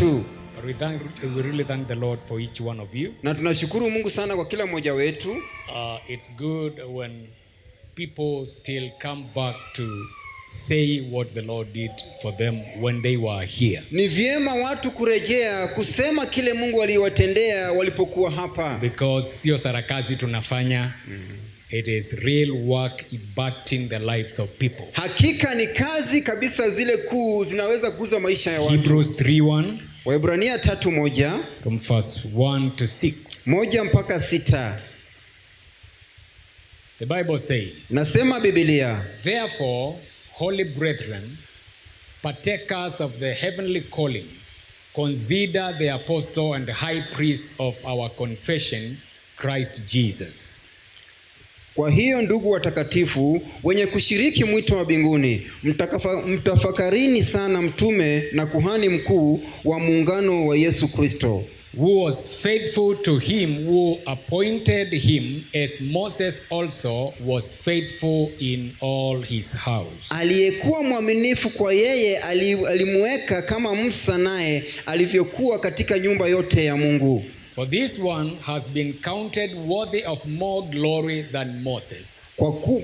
wetu. We really thank the Lord for each one of you. Na tunashukuru Mungu sana kwa kila mmoja wetu. It's good when people still come back to say what the Lord did for them when they were here. Ni vyema watu kurejea kusema kile Mungu aliwatendea walipokuwa hapa. Because sio sarakazi tunafanya. It is real work impacting the lives of people. Hakika ni kazi kabisa zile kuu zinaweza kuguza maisha ya watu. Hebrews 3:1. Waebrania 3:1. From verse 1 to 6. 1 mpaka 6. The Bible says, Nasema Biblia, therefore, holy brethren, partakers of the heavenly calling, consider the apostle and high priest of our confession, Christ Jesus. Kwa hiyo ndugu watakatifu wenye kushiriki mwito wa mbinguni, mtafakarini sana mtume na kuhani mkuu wa muungano wa Yesu Kristo, who was faithful to him who appointed him, as Moses also was faithful in all his house. Aliyekuwa mwaminifu kwa yeye alimweka kama Musa naye alivyokuwa katika nyumba yote ya Mungu. For this one has been counted worthy of more glory than Moses.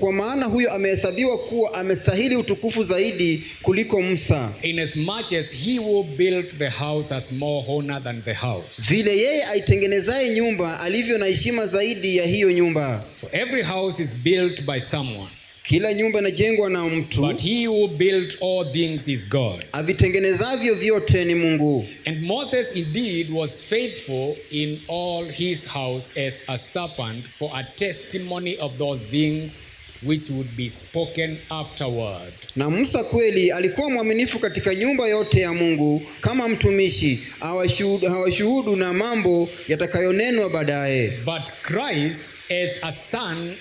Kwa maana huyo amehesabiwa kuwa amestahili utukufu zaidi kuliko Musa. Inasmuch as he who built the house has more honor than the house. Vile yeye aitengenezaye nyumba alivyo na heshima zaidi ya hiyo nyumba. For every house is built by someone. Kila nyumba inajengwa na mtu. But he who built all things is God. Avitengenezavyo vyote ni Mungu. And Moses indeed was faithful in all his house as a servant for a testimony of those things which would be spoken afterward. Na Musa kweli alikuwa mwaminifu katika nyumba yote ya Mungu kama mtumishi, hawashuhudu na mambo yatakayonenwa baadaye. But Christ as a son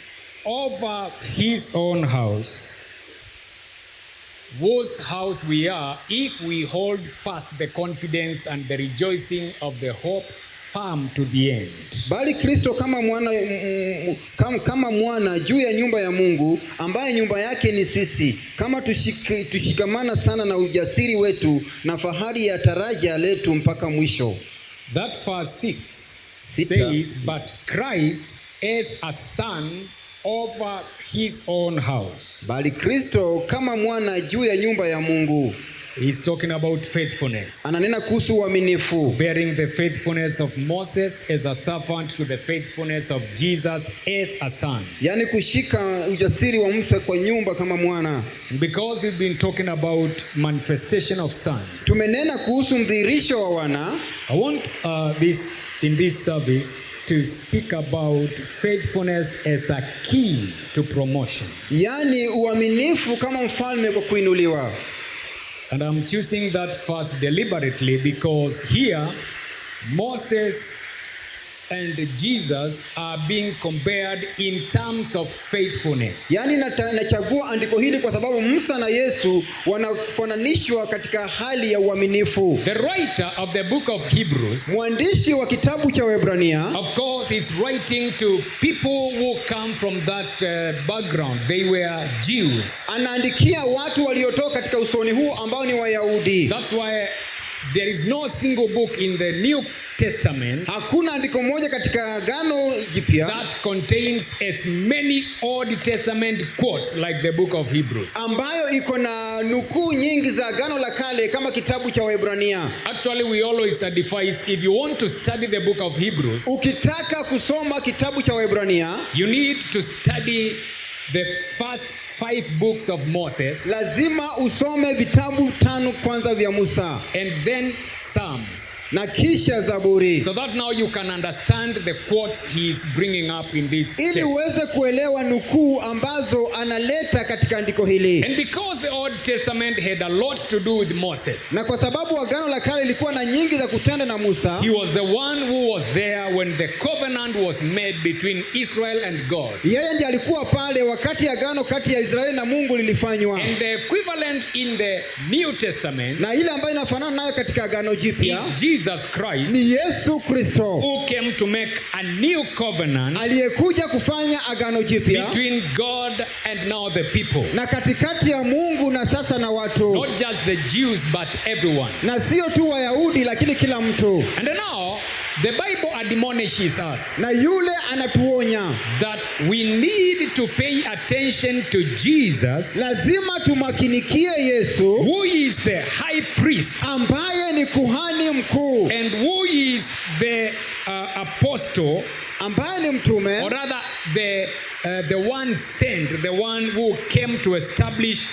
over his own house, whose house we are, if we hold fast the confidence and the rejoicing of the hope firm to the end. Bali Kristo kama mwana juu ya nyumba ya Mungu, ambaye nyumba yake ni sisi, kama tushikamana sana na ujasiri wetu na fahari ya taraja letu mpaka mwisho. That verse 6 says, but Christ as a son over his own house. Bali Kristo kama mwana juu ya nyumba ya Mungu. He's talking about faithfulness. Ananena kuhusu uaminifu. Bearing the faithfulness of Moses as a servant to the faithfulness of Jesus as a son. Yani kushika ujasiri wa Musa kwa nyumba kama mwana. And because we've been talking about manifestation of sons. Tumenena kuhusu mdhihirisho wa wana. I want in this service to speak about faithfulness as a key to promotion. Yani uaminifu kama mfalme kwa kuinuliwa. And I'm choosing that first deliberately because here Moses and Jesus are being compared in terms of faithfulness. Yani nachagua andiko hili kwa sababu Musa na Yesu wanafananishwa katika hali ya uaminifu. The writer of the book of Hebrews, mwandishi wa kitabu cha Waebrania, of course is writing to people who come from that background. They were Jews. Anaandikia watu waliotoka katika usoni huu ambao ni Wayahudi. That's why there is no single book in the New Testament hakuna andiko moja katika Agano Jipya that contains as many Old Testament quotes like the book of Hebrews, ambayo iko na nukuu nyingi za Agano la Kale kama kitabu cha Waebrania. Actually, we always advise, if you want to study the book of Hebrews, ukitaka kusoma kitabu cha Waebrania, you need to study the first 5 books of Moses. Lazima usome vitabu 5 kwanza vya Musa. And then Psalms. Na kisha Zaburi. So that now you can understand the quotes he is bringing up in this text. Ili uweze kuelewa nukuu ambazo analeta katika andiko hili. And because the Old Testament had a lot to do with Moses. Na kwa sababu Agano la Kale lilikuwa na nyingi za kutenda na Musa. He was the one who was there when the covenant was made between Israel and God. Yeye ndiye alikuwa pale wakati agano kati ya Israeli na Mungu lilifanywa. And the equivalent in the New Testament Na ile ambayo inafanana nayo katika agano jipya is Jesus Christ, ni Yesu Kristo who came to make a new covenant aliyekuja kufanya agano jipya between God and now the people. na katikati ya Mungu na sasa na watu, Not just the Jews, but everyone. na sio tu Wayahudi lakini kila mtu. And now, the Bible admonishes us Na yule anatuonya that we need to pay attention to Jesus, lazima tumakinikie Yesu who is the high priest ambaye ni kuhani mkuu, and who is the apostle, ambaye ni mtume, or rather the one sent, the one who came to establish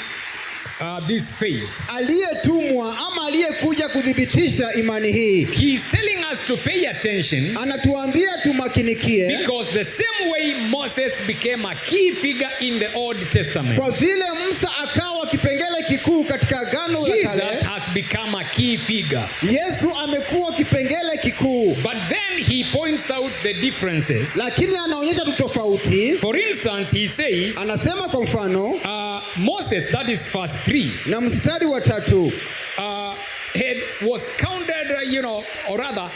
this faith. aliyetumwa ama aliyekuja kudhibitisha imani hii. He is telling us to pay attention Anatuambia tumakinikie because the same way Moses became a key figure in the Old Testament, kwa vile Musa akawa kipengele kikuu katika agano la Jesus kale, has become a key figure. Yesu amekuwa kipengele kikuu, But then he points out the differences. lakini anaonyesha tu tofauti. For instance, he says, Anasema kwa mfano Moses, that is verse 3, na mstari wa 3, was counted, or rather,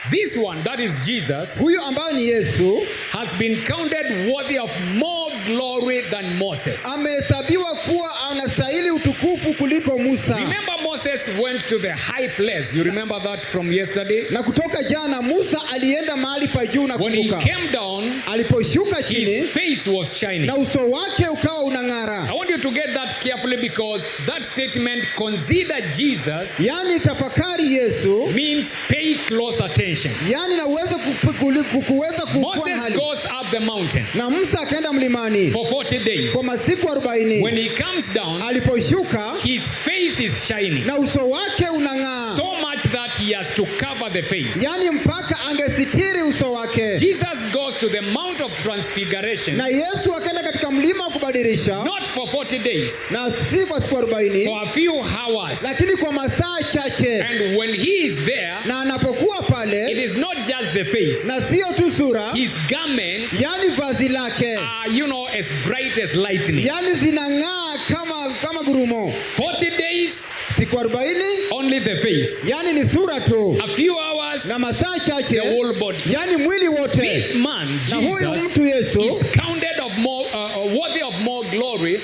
this one, that is Jesus, huyu ambaye ni Yesu has been counted worthy of more glory than Moses. amehesabiwa kuwa anastahili utukufu kuliko Musa. Remember, Moses went to the high place. You remember that from yesterday? Na kutoka jana Musa alienda mahali pa juu na When he kuruka. came down, Aliposhuka chini his face was shining. na uso wake ukawa unang'ara. I want you to get that carefully because that statement, consider Jesus, Yaani tafakari Yesu, means pay close attention. yaani na uweze kuweza kukua Moses mahali. goes up the mountain Na Musa akaenda mlimani for 40 days. kwa masiku 40. When he comes down, Aliposhuka his face is shining. na uso wake unang'aa. So much that he has to cover the face. Yaani mpaka angesitiri uso wake. Jesus goes to the Mount of Transfiguration, Na Yesu akaenda katika mlima wa kubadilisha, not for 40 days, na si kwa siku 40, for a few hours. lakini kwa masaa chache. And when he is there, Na anapokuwa it pale, is not just the face. na sio tu sura, His garments yaani vazi lake, are, as bright as lightning. yaani zinang'aa kama gurumo. 40 days, Siku 40, only the face. yaani ni sura tu, A few hours, na masaa the chache, whole body. yaani mwili wote. This man, Na huyu Jesus, mtu Yesu is counted of more, worthy of more glory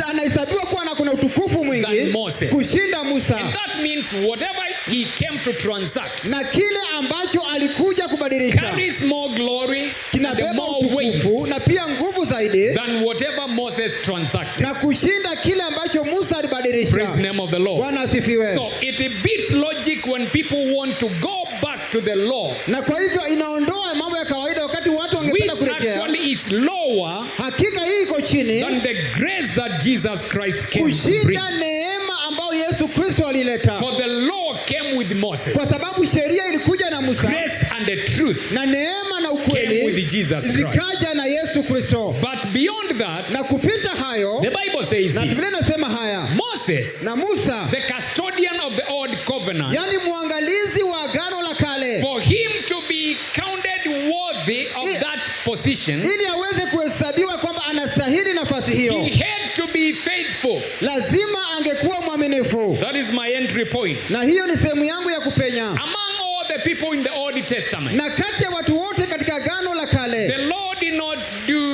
anahesabiwa kuwa na kuna utukufu than mwingi Moses. kushinda And Musa, that means whatever he came to transact na kile ambacho alikuja kubadilisha carries more glory and kinabeba more weight utukufu na pia nguvu zaidi than whatever Moses transacted. na kushinda kile ambacho Musa Praise the alibadilisha. name of the Lord. Bwana asifiwe. So it beats logic when people want to go back to the law, Na kwa hivyo inaondoa mambo ya kawaida wakati watu wangependa which kurejea. actually is lower Hakika hii iko chini than the grace that Jesus Christ came to bring. kushinda neema ambayo Yesu Kristo alileta, For the law came with Moses. kwa sababu sheria ilikuja na Musa Grace and the truth na neema na came ukweli with Jesus Christ. zikaja na Yesu Kristo. But beyond that, Na kupita hayo, the Bible says na Biblia this. inasema haya, Moses, na Musa, the custodian of the old covenant, yani mwangalizi wa agano la kale, for him to be counted worthy of that position, ili aweze kuhesabiwa kwamba anastahili nafasi he hiyo, had to be faithful. lazima angekuwa mwaminifu. That is my entry point. Na hiyo ni sehemu yangu ya kupenya. Among all the people in the Old Testament, Na kati ya watu wote katika agano la the kale, Lord did not do,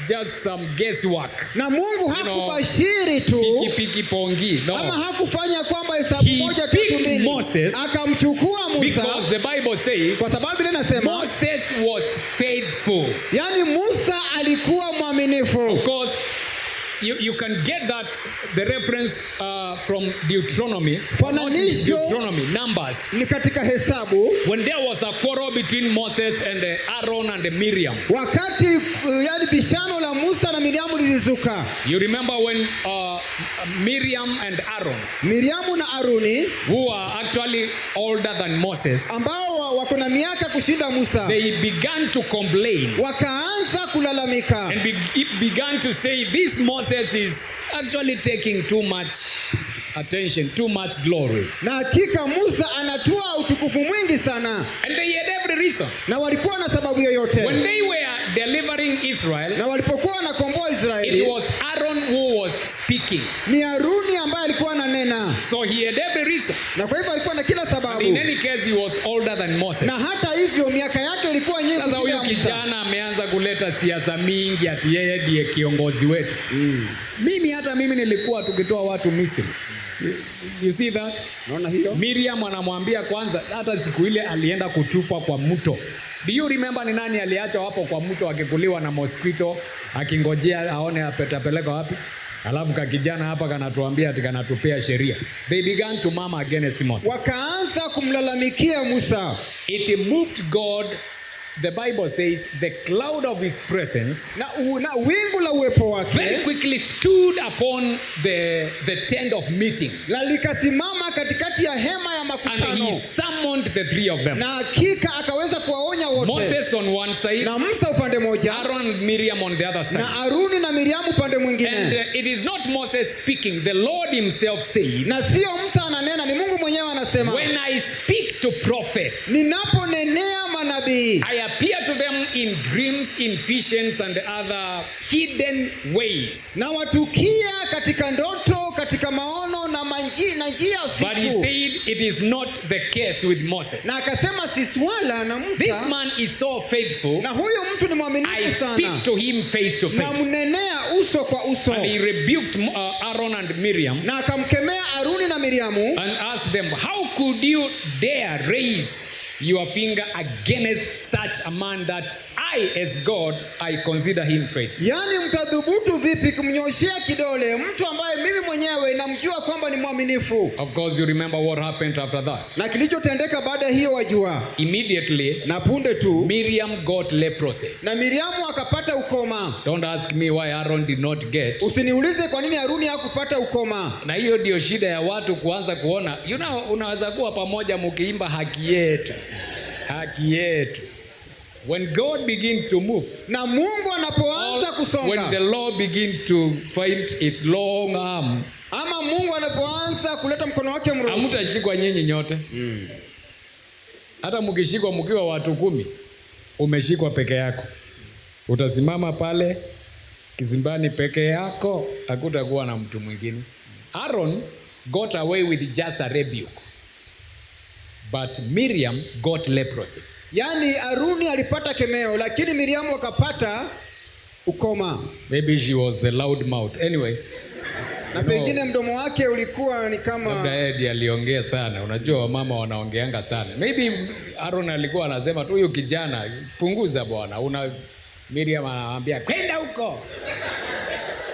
just some guesswork. na Mungu hakubashiri tu Piki pongi. ama No. hakufanya kwamba hesabu He moja tatu picked mbili, Moses akamchukua Because Musa, the Bible says kwa sababu Biblia inasema Moses was faithful. yani Musa alikuwa mwaminifu. Of course, you can get that, the reference from Deuteronomy. Not Deuteronomy, Numbers. Ni katika Hesabu, When there was a quarrel between Moses and Aaron and Miriam. wakati yani bishano la Musa na Miriamu lilizuka. You remember when Miriam and Aaron, Miriamu na Aruni who are actually older than Moses, ambao wako na miaka kushinda Musa, they began to complain wakaanza kulalamika and began to say, this Moses is actually taking too much attention, too much glory. na hakika Musa anatoa utukufu mwingi sana, And they had every reason. na walikuwa na sababu yoyote. When they were delivering Israel, Na walipokuwa wanakomboa it Israeli, was Aaron who was speaking. ni Haruni ambaye alikuwa ananena. So he had every reason. Na kwa hivyo alikuwa na kila And sababu. in any case, he was older than Moses. Na hata hivyo miaka yake ilikuwa nyingi Sasa kuliko huyu ya Musa. kijana ameanza kuleta siasa mingi ati yeye ndiye kiongozi wetu. Hata mimi nilikuwa tukitoa watu Misri. You see that? Naona hiyo? Miriam anamwambia kwanza, hata siku ile alienda kutupwa kwa mto. Do you remember ni nani aliachwa hapo kwa mto akikuliwa na mosquito akingojea aone apeleka wapi? Alafu kakijana hapa kanatuambia ati kanatupea sheria. They began to murmur against Moses. Wakaanza kumlalamikia Musa. It moved God. The Bible says the cloud of his presence Na wingu la uwepo wake very quickly stood upon the tent of meeting. la likasimama katikati ya hema ya And makutano. he summoned the three of them. Na hakika akaweza kuwaonya wote. Moses on one side, Na Musa upande moja, Aaron and Miriam on the other side. na Haruni na Miriamu upande And mwingine. it is not Moses speaking. The Lord himself said, Na sio Musa ananena, ni Mungu mwenyewe anasema, when I speak to prophets, ninaponenea manabii, I appear to them in dreams, in visions, and other hidden ways. na watukia katika ndoto, katika maono na njia But he fichu. said it is not the case with Moses. Na akasema si swala na This Musa, man is so faithful. na huyu mtu ni I mwaminifu speak sana. to him face to Na face. mnenea uso kwa uso. And he rebuked Aaron and Miriam Na akamkemea Haruni na Miriamu, and asked them, how could you dare raise your finger against such a man that I, as God, I consider him faithful? yaani mtadhubutu vipi kumnyoshea kidole mtu ambaye mimi mwenyewe namjua kwamba ni mwaminifu? Of course, you remember what happened after that. Na kilichotendeka baada ya hiyo wajua. Immediately, Na punde tu Miriam got leprosy. na Miriamu akapata ukoma. Don't ask me why Aaron did not get. Usiniulize kwa nini Haruni hakupata ukoma. Na hiyo ndio shida ya watu kuanza kuona, unaweza kuwa pamoja mkiimba haki yetu. Haki yetu. When God begins to move, Na Mungu anapoanza when the kusonga, law begins to find its long arm, ama Mungu anapoanza kuleta mkono wake mrefu, hamtashikwa nyinyi nyote. Hata mkishikwa mkiwa watu 10, umeshikwa peke yako. Utasimama pale kizimbani peke yako, hakutakuwa na mtu mwingine. Aaron got away with just a rebuke. But Miriam got leprosy. yaani Haruni alipata kemeo, lakini Miriamu akapata ukoma. Maybe she was the loud mouth. Anyway, Na pengine mdomo wake ulikuwa ni kama labda Edi aliongea sana. Unajua wamama wanaongeanga sana. Maybe Aaron alikuwa anasema tu, huyu kijana punguza bwana. Miriam anamwambia kwenda huko.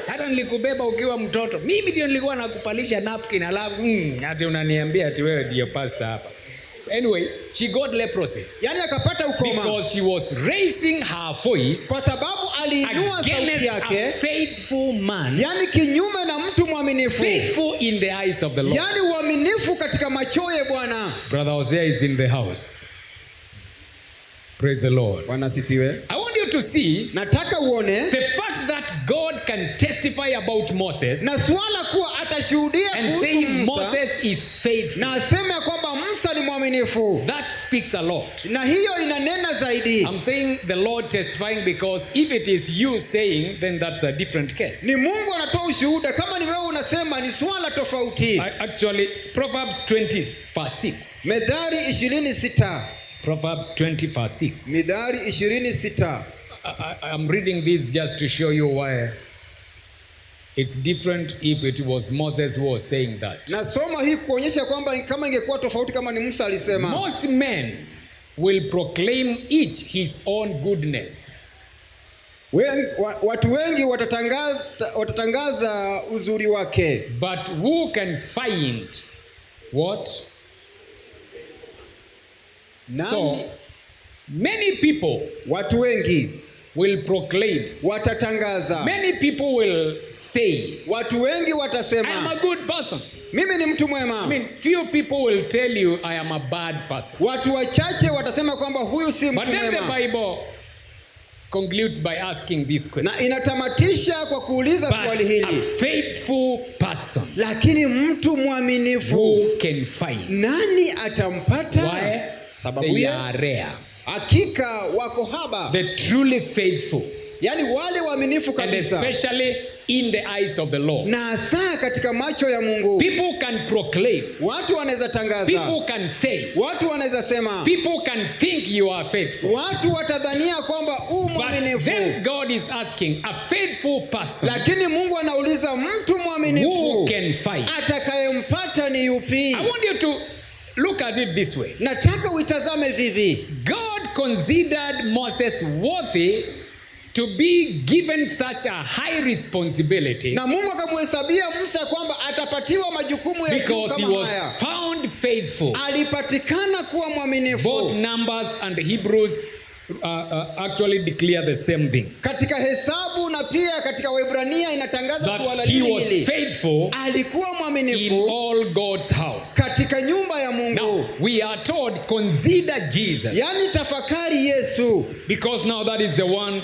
Hata nilikubeba ukiwa mtoto. Mimi ndio nilikuwa nakupalisha napkin, alafu ati unaniambia ati wewe ndio pastor hapa. Anyway, she got leprosy. yaani akapata ukoma Because she was raising her voice kwa sababu aliinua sauti against a yake, faithful man, yaani kinyume na mtu mwaminifu, faithful in the eyes of the Lord. yaani uaminifu katika machoye Bwana. Brother Hosea is in the house. Praise the Lord. Bwana asifiwe. I want you to see Nataka uone the fact that God can testify about Moses na swala kuwa atashuhudia and kuhusu say Musa Moses is faithful. na aseme ya kwamba Musa ni mwaminifu, That speaks a lot. na hiyo inanena zaidi. I'm saying the Lord testifying because if it is you saying, then that's a different case. Ni Mungu anatoa ushuhuda. Kama ni wewe unasema, ni swala tofauti. Actually, Proverbs 20 verse 6. Methali 26. Proverbs 20 verse 6. Mithali 26. I'm reading this just to show you why it's different if it was Moses who was saying that. Nasoma hii kuonyesha kwamba kama ingekuwa tofauti kama ni Musa alisema. Most men will proclaim each his own goodness. Watu wengi watatangaza uzuri wake. But who can find what? Nani? So, many people Watu wengi will proclaim. watatangaza. Many people will say, Watu wengi I am watasema, a good person. mimi ni mtu mwema. I mean, few people will tell you I am a bad person. Watu wachache watasema kwamba huyu si But mtu then the mwema. Bible concludes by asking this question. Na inatamatisha kwa kuuliza But swali a hili. faithful person, Lakini mtu mwaminifu who can find? nani atampata? Why? Sababu They ya are rare. Hakika wako haba. The truly faithful. Yani wale waaminifu And kabisa. especially in the eyes of the Lord. Na hasa katika macho ya Mungu. People can proclaim. Watu wanaweza tangaza. People can say. Watu wanaweza sema. People can think you are faithful. Watu watadhania kwamba mwaminifu. But then God is asking a faithful person. Lakini Mungu anauliza mtu mwaminifu. Who can fight? Atakayempata ni yupi? I want you to look at it this way. Nataka uitazame vivi. God considered Moses worthy to be given such a high responsibility. Na Mungu akamhesabia Musa kwamba atapatiwa majukumu ya juu because he kama was haya. found faithful. Alipatikana kuwa mwaminifu. Both Numbers and Hebrews actually declare the same thing. Katika Hesabu na pia katika Waebrania inatangaza swala That he hili. was faithful Alikuwa in mwaminifu all God's house. katika nyumba ya Mungu. Now we are told consider Jesus. Yani tafakari Yesu. Because now that is the one.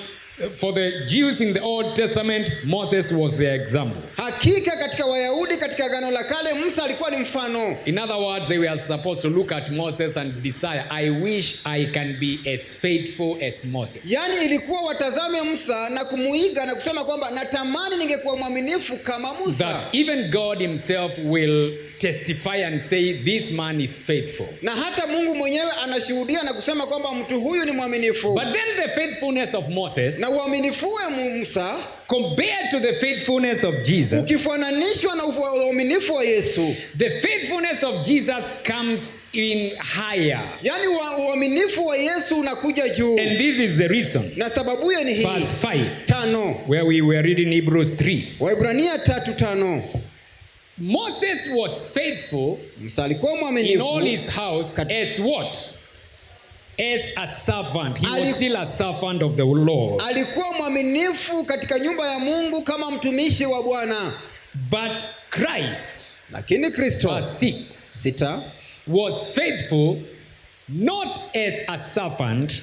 For the Jews in the Old Testament, Moses was their example. Hakika katika Wayahudi katika Agano la Kale Musa alikuwa ni mfano. In other words, they were supposed to look at Moses and desire, I wish I can be as faithful as Moses. Yani ilikuwa watazame Musa na kumuiga na kusema kwamba natamani ningekuwa mwaminifu kama Musa. That even God himself will testify and say this man is faithful. Na hata Mungu mwenyewe anashuhudia na kusema kwamba mtu huyu ni mwaminifu. But then the faithfulness of Moses, na uaminifu wa Musa, compared to the faithfulness of Jesus, ukifananishwa na uaminifu wa Yesu, the faithfulness of Jesus comes in higher. Yani uaminifu wa Yesu unakuja juu. And this is the reason. Na sababu hiyo ni hii. Verse 5. 5. Where we were reading Hebrews 3. Waebrania 3:5. Moses was faithful Musa alikuwa in mwaminifu all his house as what? As a servant. He was still a servant of the Lord. Alikuwa mwaminifu katika nyumba ya Mungu kama mtumishi wa Bwana. But Christ, lakini Kristo, verse 6, was faithful not as a servant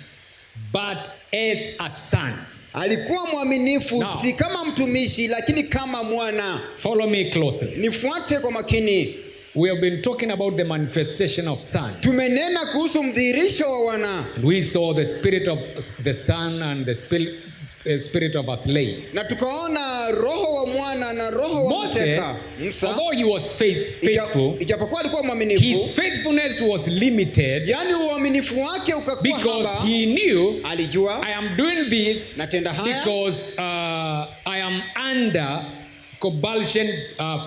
but as a son. Alikuwa mwaminifu si kama mtumishi lakini kama mwana. Follow me closely. Nifuate kwa makini. We have been talking about the manifestation of sons. Tumenena kuhusu mdhihirisho wa wana. And we saw the spirit of the son and the spirit of a slave. Na tukaona roho wa mwana na roho wa mteka. Musa, although he was faithful, ijapokuwa alikuwa mwaminifu, his faithfulness was limited. Yani uaminifu wake ukakuwa haba. Because he knew, alijua, I am doing this natenda haya because I am under compulsion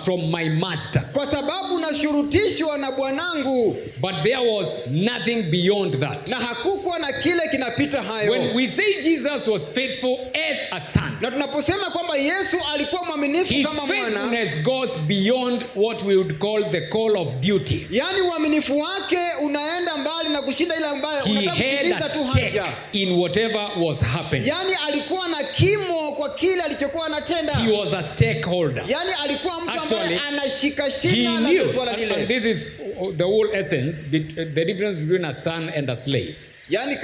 from my master. Kwa sababu nashurutishwa na bwanangu. But there was nothing beyond that. Na hakukuwa na kile kinapita hayo. When we say Jesus was faithful as a son, na tunaposema kwamba Yesu alikuwa mwaminifu kama mwana, his faithfulness goes beyond what we would call the call of duty. Yani uaminifu wake unaenda mbali na kushinda ile ambayo unataka kutimiza tu haja. In whatever was happening. Yani alikuwa na kimo kwa kile alichokuwa anatenda. He was a stakeholder. Yani alikuwa mtu ambaye anashika shina la swala lile. And this is the whole essence, the difference between a son and a slave. Yani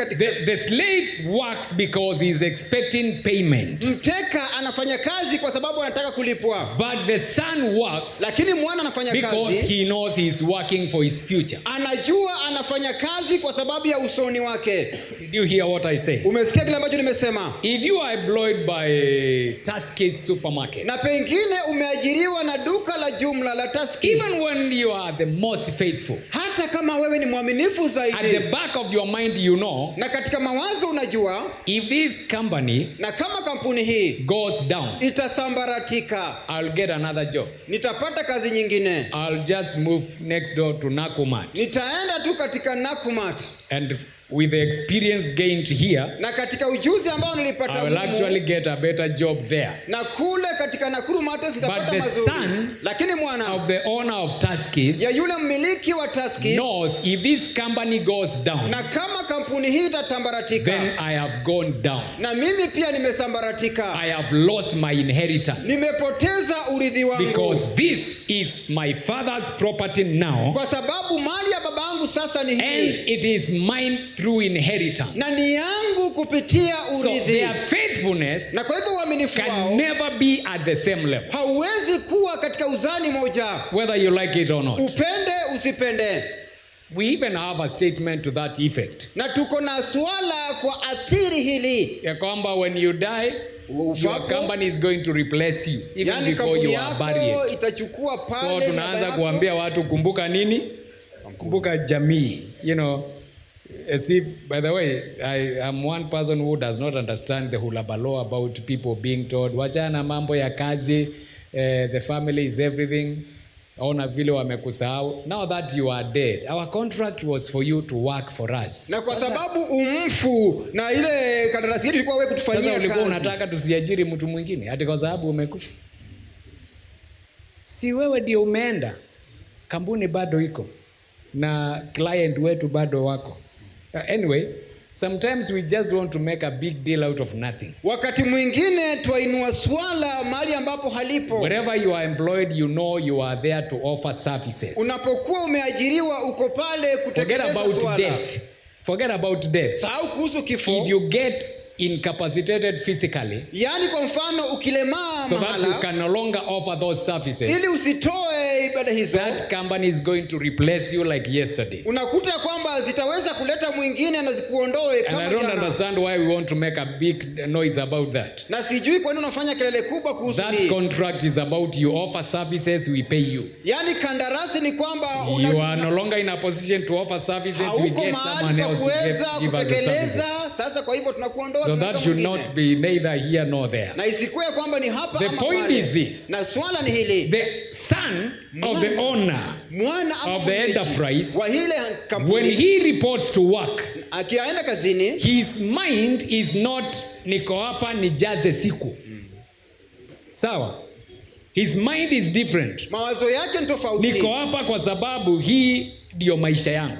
the slave works because he is expecting payment. Mteka anafanya kazi kwa sababu anataka kulipwa. But the son works, lakini mwana anafanya kazi because he knows he is working for his future. Anajua anafanya kazi kwa sababu ya usoni wake. Did you hear what I say? Umesikia kile ambacho nimesema? If you are employed by Tuskys supermarket, na pengine umeajiriwa na duka la jumla la Tuskys, even when you are the most faithful, hata kama wewe ni mwaminifu zaidi, at the back of your mind you know, na katika mawazo unajua, if this company na kama kampuni hii goes down, itasambaratika, I'll get another job. Nitapata kazi nyingine. I'll just move next door to Nakumat. Nitaenda tu katika Nakumat. And with the experience gained here, na katika ujuzi ambao nilipata, I will actually get a better job there. Na kule katika Nakuru Matters nitapata mazuri. But the son, lakini mwana of the owner of Tuskys, ya yule mmiliki wa Tuskys, knows if this company goes down, na kama kampuni hii itasambaratika, then I have gone down. Na mimi pia nimesambaratika. I have lost my inheritance. Nimepoteza urithi wangu. Because this is my father's property now. Kwa sababu mali ya babangu sasa ni hii. And it is mine through inheritance. Na ni yangu kupitia urithi. So their faithfulness na kwa hivyo uaminifu wao can never be at the same level. Hauwezi kuwa katika uzani moja. Whether you like it or not. Upende usipende. we even have a statement to that effect. Na tuko na swala kwa athiri hili. Ya kwamba when you die, your company is going to replace you even before you are buried. Itachukua pale. So tunaanza kuambia watu kumbuka nini? Kumbuka jamii. You know, as if, by the way, I am one person who does not understand the hulabalo about people being told, wachana mambo ya kazi, the family is everything. Ona vile wamekusahau. Now that you are dead, our contract was for you to work for us. Na kwa sababu umfu na ile kandarasi yetu ilikuwa wewe kutufanyia kazi. Sasa ulikuwa unataka tusiajiri mtu mwingine ati kwa sababu umekufa. Si wewe ndio umeenda. Kampuni bado iko na client wetu bado wako. Anyway, sometimes we just want to make a big deal out of nothing. Wakati mwingine twainua swala mahali ambapo halipo. Wherever you are employed, you know you are there to offer services. Unapokuwa umeajiriwa uko pale kutekeleza swala. Forget about death. Sahau kuhusu kifo. If you get incapacitated physically, yani kwa mfano ukilemaa so that you can no longer offer those services, ili usitoe ibada hizo, that company is going to replace you like yesterday. Unakuta kwamba zitaweza kuleta mwingine na zikuondoe kama jana. And I don't understand why we want to make a big noise about that. Na sijui kwa nini unafanya kelele kubwa kuhusu hii. That contract is about you offer services, we pay you. Yani kandarasi ni kwamba you are no longer in a position to offer services, we get someone else to give us the services. Sasa kwa hivyo tunakuondoa. So that should not be neither here nor there. Na isikue kwamba ni hapa ama pale. The point is this. Na swala ni hili. The son of the owner of the enterprise, wa hile kampuni, when he reports to work, akienda kazini, his mind is not niko hapa nijaze siku. Sawa? His mind is different. Mawazo yake ni tofauti. Niko hapa kwa sababu hii ndio maisha yangu.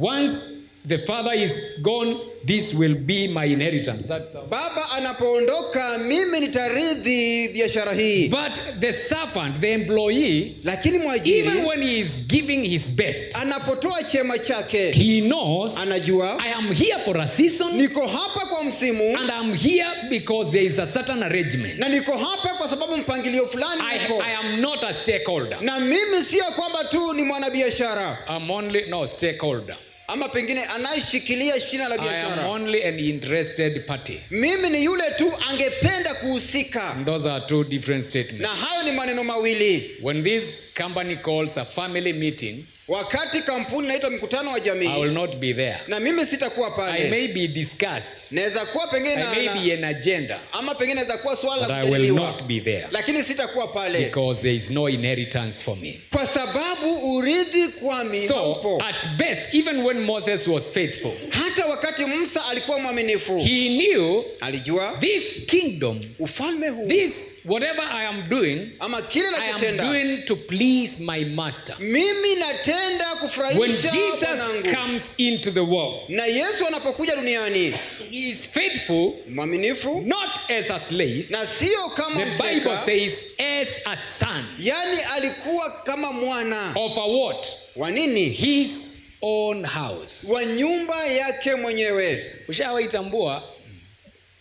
Once the father is gone, this will be my inheritance. Baba anapoondoka mimi nitarithi biashara hii. But the servant, the employee, lakini mwajiri, even when he is giving his best, anapotoa chema chake, he knows, anajua, I am here for a season, niko hapa kwa msimu, and I am here because there is a certain arrangement. Na niko hapa kwa sababu mpangilio fulani uko. I am not a stakeholder. Na mimi sio kwamba tu ni mwanabiashara. I'm only stakeholder. Ama pengine anayeshikilia shina la biashara. I am only an interested party. Mimi ni yule tu angependa kuhusika. And those are two different statements. Na hayo ni maneno mawili. When this company calls a family meeting, wakati kampuni inaitwa mkutano wa jamii, I will not be there. Na mimi sitakuwa pale. I may be discussed. Naweza kuwa pengine I may be an agenda. Ama pengine naweza kuwa swala la kujadiliwa. I will not be there. Lakini sitakuwa pale. Because there is no inheritance for me. Kwa sababu urithi kwami haupo. So at best, even when Moses was faithful, hata wakati Musa alikuwa mwaminifu, he knew, alijua, this kingdom, ufalme huu, this whatever I am doing, ama kile I am doing to please my master. Mimi natenda kufurahisha when Jesus comes into the world, na Yesu anapokuja duniani, he is faithful, mwaminifu, not as a slave, na sio kama the mteka. Bible says as a son. Yani alikuwa kama mwana. Of a what? Wa nini? His own house. Wa nyumba yake mwenyewe. Ushawaitambua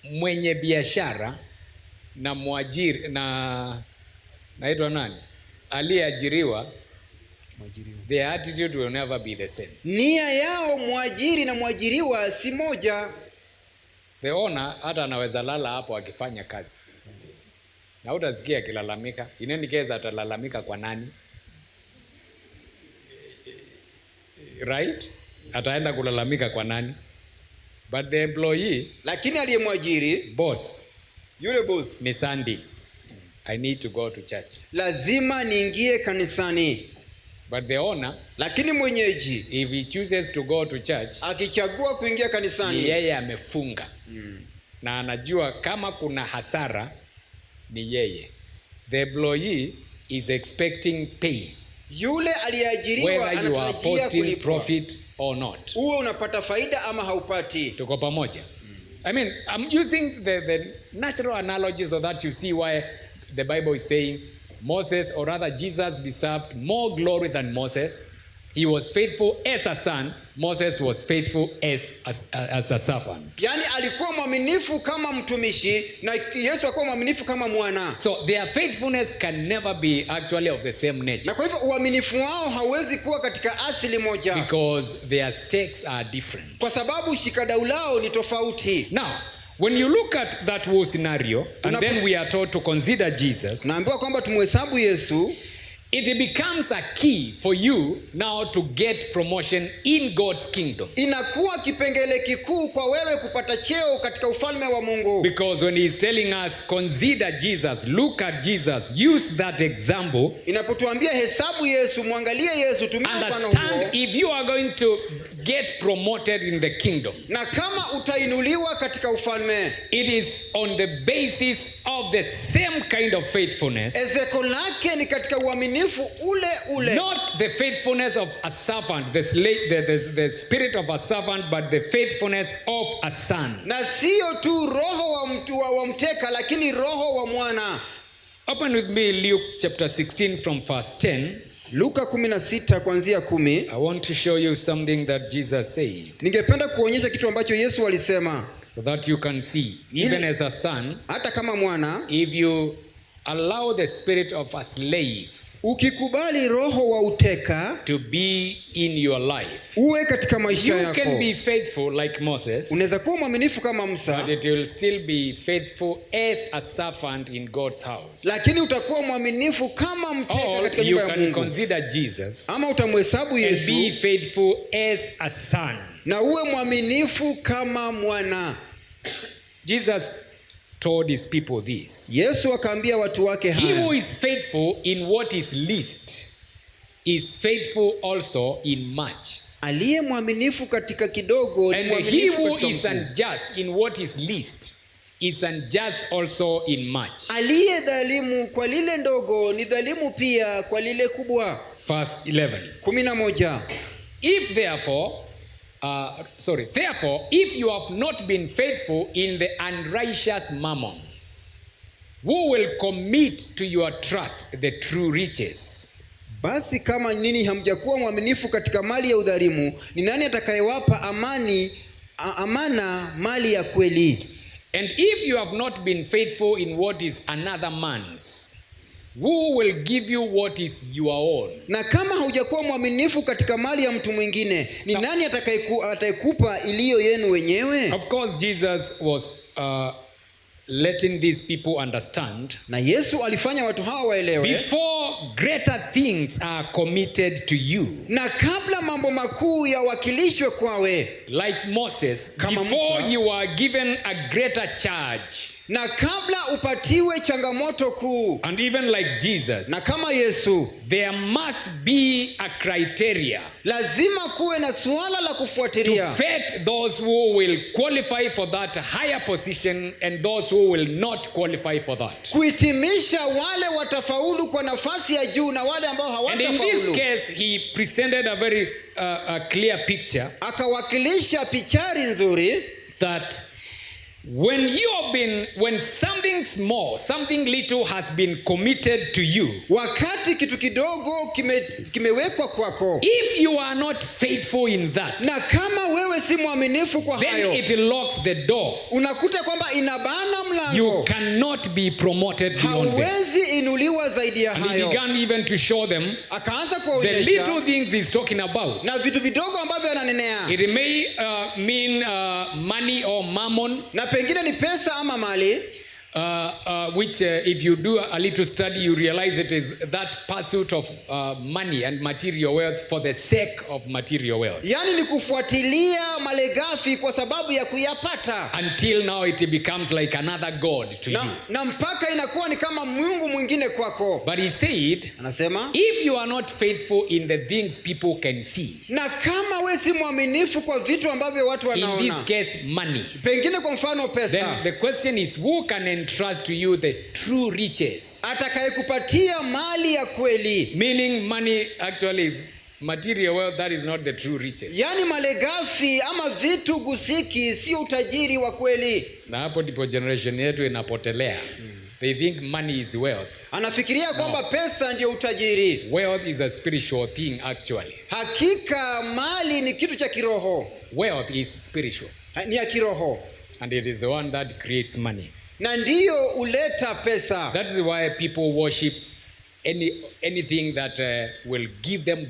mwenye biashara na mwajiri na naitwa nani? Aliyeajiriwa, their attitude will never be the same. Nia yao mwajiri na mwajiriwa si moja. The owner hata anaweza lala hapo akifanya kazi. Na utasikia akilalamika. In any case atalalamika kwa nani? Right? Ataenda kulalamika kwa nani? But the employee, lakini aliyemwajiri, boss, yule boss, ni Sunday, I need to go to church. Lazima niingie kanisani. But the owner, lakini mwenyeji, if he chooses to go to church, akichagua kuingia kanisani, yeye amefunga. Na anajua kama kuna hasara ni yeye. The employee is expecting pay. Yule aliyeajiriwa anatarajia kulipwa, profit or not. Uwe unapata faida ama haupati. Tuko pamoja. I mean, I'm using the natural analogy so that you see why the Bible is saying Moses, or rather Jesus, deserved more glory than Moses. he was faithful as a son, Moses was faithful as a servant. Yani alikuwa mwaminifu kama mtumishi na Yesu alikuwa mwaminifu kama mwana. So their faithfulness can never be actually of the same nature. Na kwa hivyo uaminifu wao hauwezi kuwa katika asili moja. Because their stakes are different. Kwa sababu shikadau lao ni tofauti. Now, when you look at that whole scenario, and then we are told to consider Jesus, naambiwa kwamba tumhesabu Yesu, it becomes a key for you now to get promotion in God's kingdom. Inakuwa kipengele kikuu kwa wewe kupata cheo katika ufalme wa Mungu. Because when he's telling us consider Jesus, look at Jesus, use that example. Inapotuambia hesabu Yesu, muangalie Yesu, tumia mfano huo. Understand if you are going to get promoted in the kingdom. Na kama utainuliwa katika ufalme, it is on the basis of the same kind of faithfulness. Ezeko lake ni katika uaminifu ule ule. Not the faithfulness of a servant, the spirit of a servant, but the faithfulness of a son. Na sio tu roho wa mtu wa mteka, lakini roho wa mwana. Open with me Luke chapter 16 from verse 10. Luka 16 kuanzia 10. I want to show you something that Jesus said. Ningependa kuonyesha kitu ambacho Yesu alisema. So that you can see, even as a son, hata kama mwana, if you allow the spirit of a slave, ukikubali roho wa uteka to be in your life, uwe katika maisha yako, you can be faithful like Moses. Unaweza kuwa mwaminifu kama Musa, but it will still be faithful as a servant in God's house. Lakini utakuwa mwaminifu kama mteka katika nyumba ya Mungu. You can consider Jesus, ama utamhesabu Yesu, and be faithful as a son. Na uwe mwaminifu kama mwana. Jesus told his people this. Yesu akaambia watu wake haya. He who is faithful in what is least is faithful also in much. Aliye mwaminifu katika kidogo ni mwaminifu katika mkuu. And he who is mkuu. unjust in what is least is unjust also in much. Aliye dhalimu kwa lile ndogo ni dhalimu pia kwa lile kubwa. Verse 11. 11. Therefore, if you have not been faithful in the unrighteous mammon, who will commit to your trust the true riches? Basi kama nini hamjakuwa mwaminifu katika mali ya udhalimu, ni nani atakayewapa amana mali ya kweli? And if you have not been faithful in what is another man's, who will give you what is your own? Na kama haujakuwa mwaminifu katika mali ya mtu mwingine, ni nani atakayekupa iliyo yenu wenyewe? Of course, Jesus was letting these people understand. Na Yesu alifanya watu hawa waelewe. Before greater things are committed to you. Na kabla mambo makuu yawakilishwe kwawe. Like Moses, kama before Musa, you are given a greater charge. Na kabla upatiwe changamoto kuu. And even like Jesus, na kama Yesu, there must be a criteria. Lazima kuwe na suala la kufuatilia. To vet those who will qualify for that higher position and those who will not qualify for that. Kuhitimisha wale watafaulu kwa nafasi ya juu na wale ambao hawatafaulu. And in this case, he presented a very clear picture. Akawakilisha pichari nzuri that when something small, something little has been committed to you, wakati kitu kidogo kimewekwa kwako, if you are not faithful in that, na kama wewe si mwaminifu kwa hayo, then it locks the door. Unakuta kwamba inabana mlango. You cannot be promoted beyond that. Hauwezi inuliwa zaidi ya hayo. And he began even to show them akaanza kuonyesha the little things he's talking about. Na vitu vidogo ambavyo ananenea. It may mean money or mammon. Na pengine ni pesa ama mali. Which if you do a little study, you realize it is that pursuit of money and material wealth for the sake of material wealth. Yani ni kufuatilia malegafi kwa sababu ya kuyapata. Until now it becomes like another god to you. Na mpaka inakuwa ni kama mungu mwingine kwako. But he said, anasema, if you are not faithful in the things people can see. Na kama wewe si mwaminifu kwa vitu ambavyo watu wanaona. In this case, money. Pengine kwa mfano pesa. Then the question is, who can entrust to you the true riches? Atakayekupatia mali ya kweli. Meaning money actually is material wealth, that is not the true riches. Yani malegafi ama vitu gusiki sio utajiri wa kweli. Na hapo ndipo generation yetu inapotelea. They think money is wealth. Anafikiria kwamba pesa ndio utajiri. Wealth is a spiritual thing actually. Hakika mali ni kitu cha kiroho. Wealth is spiritual. Ni ya kiroho. And it is the one that creates money. Na ndiyo uleta pesa. That is why people worship anything that will give them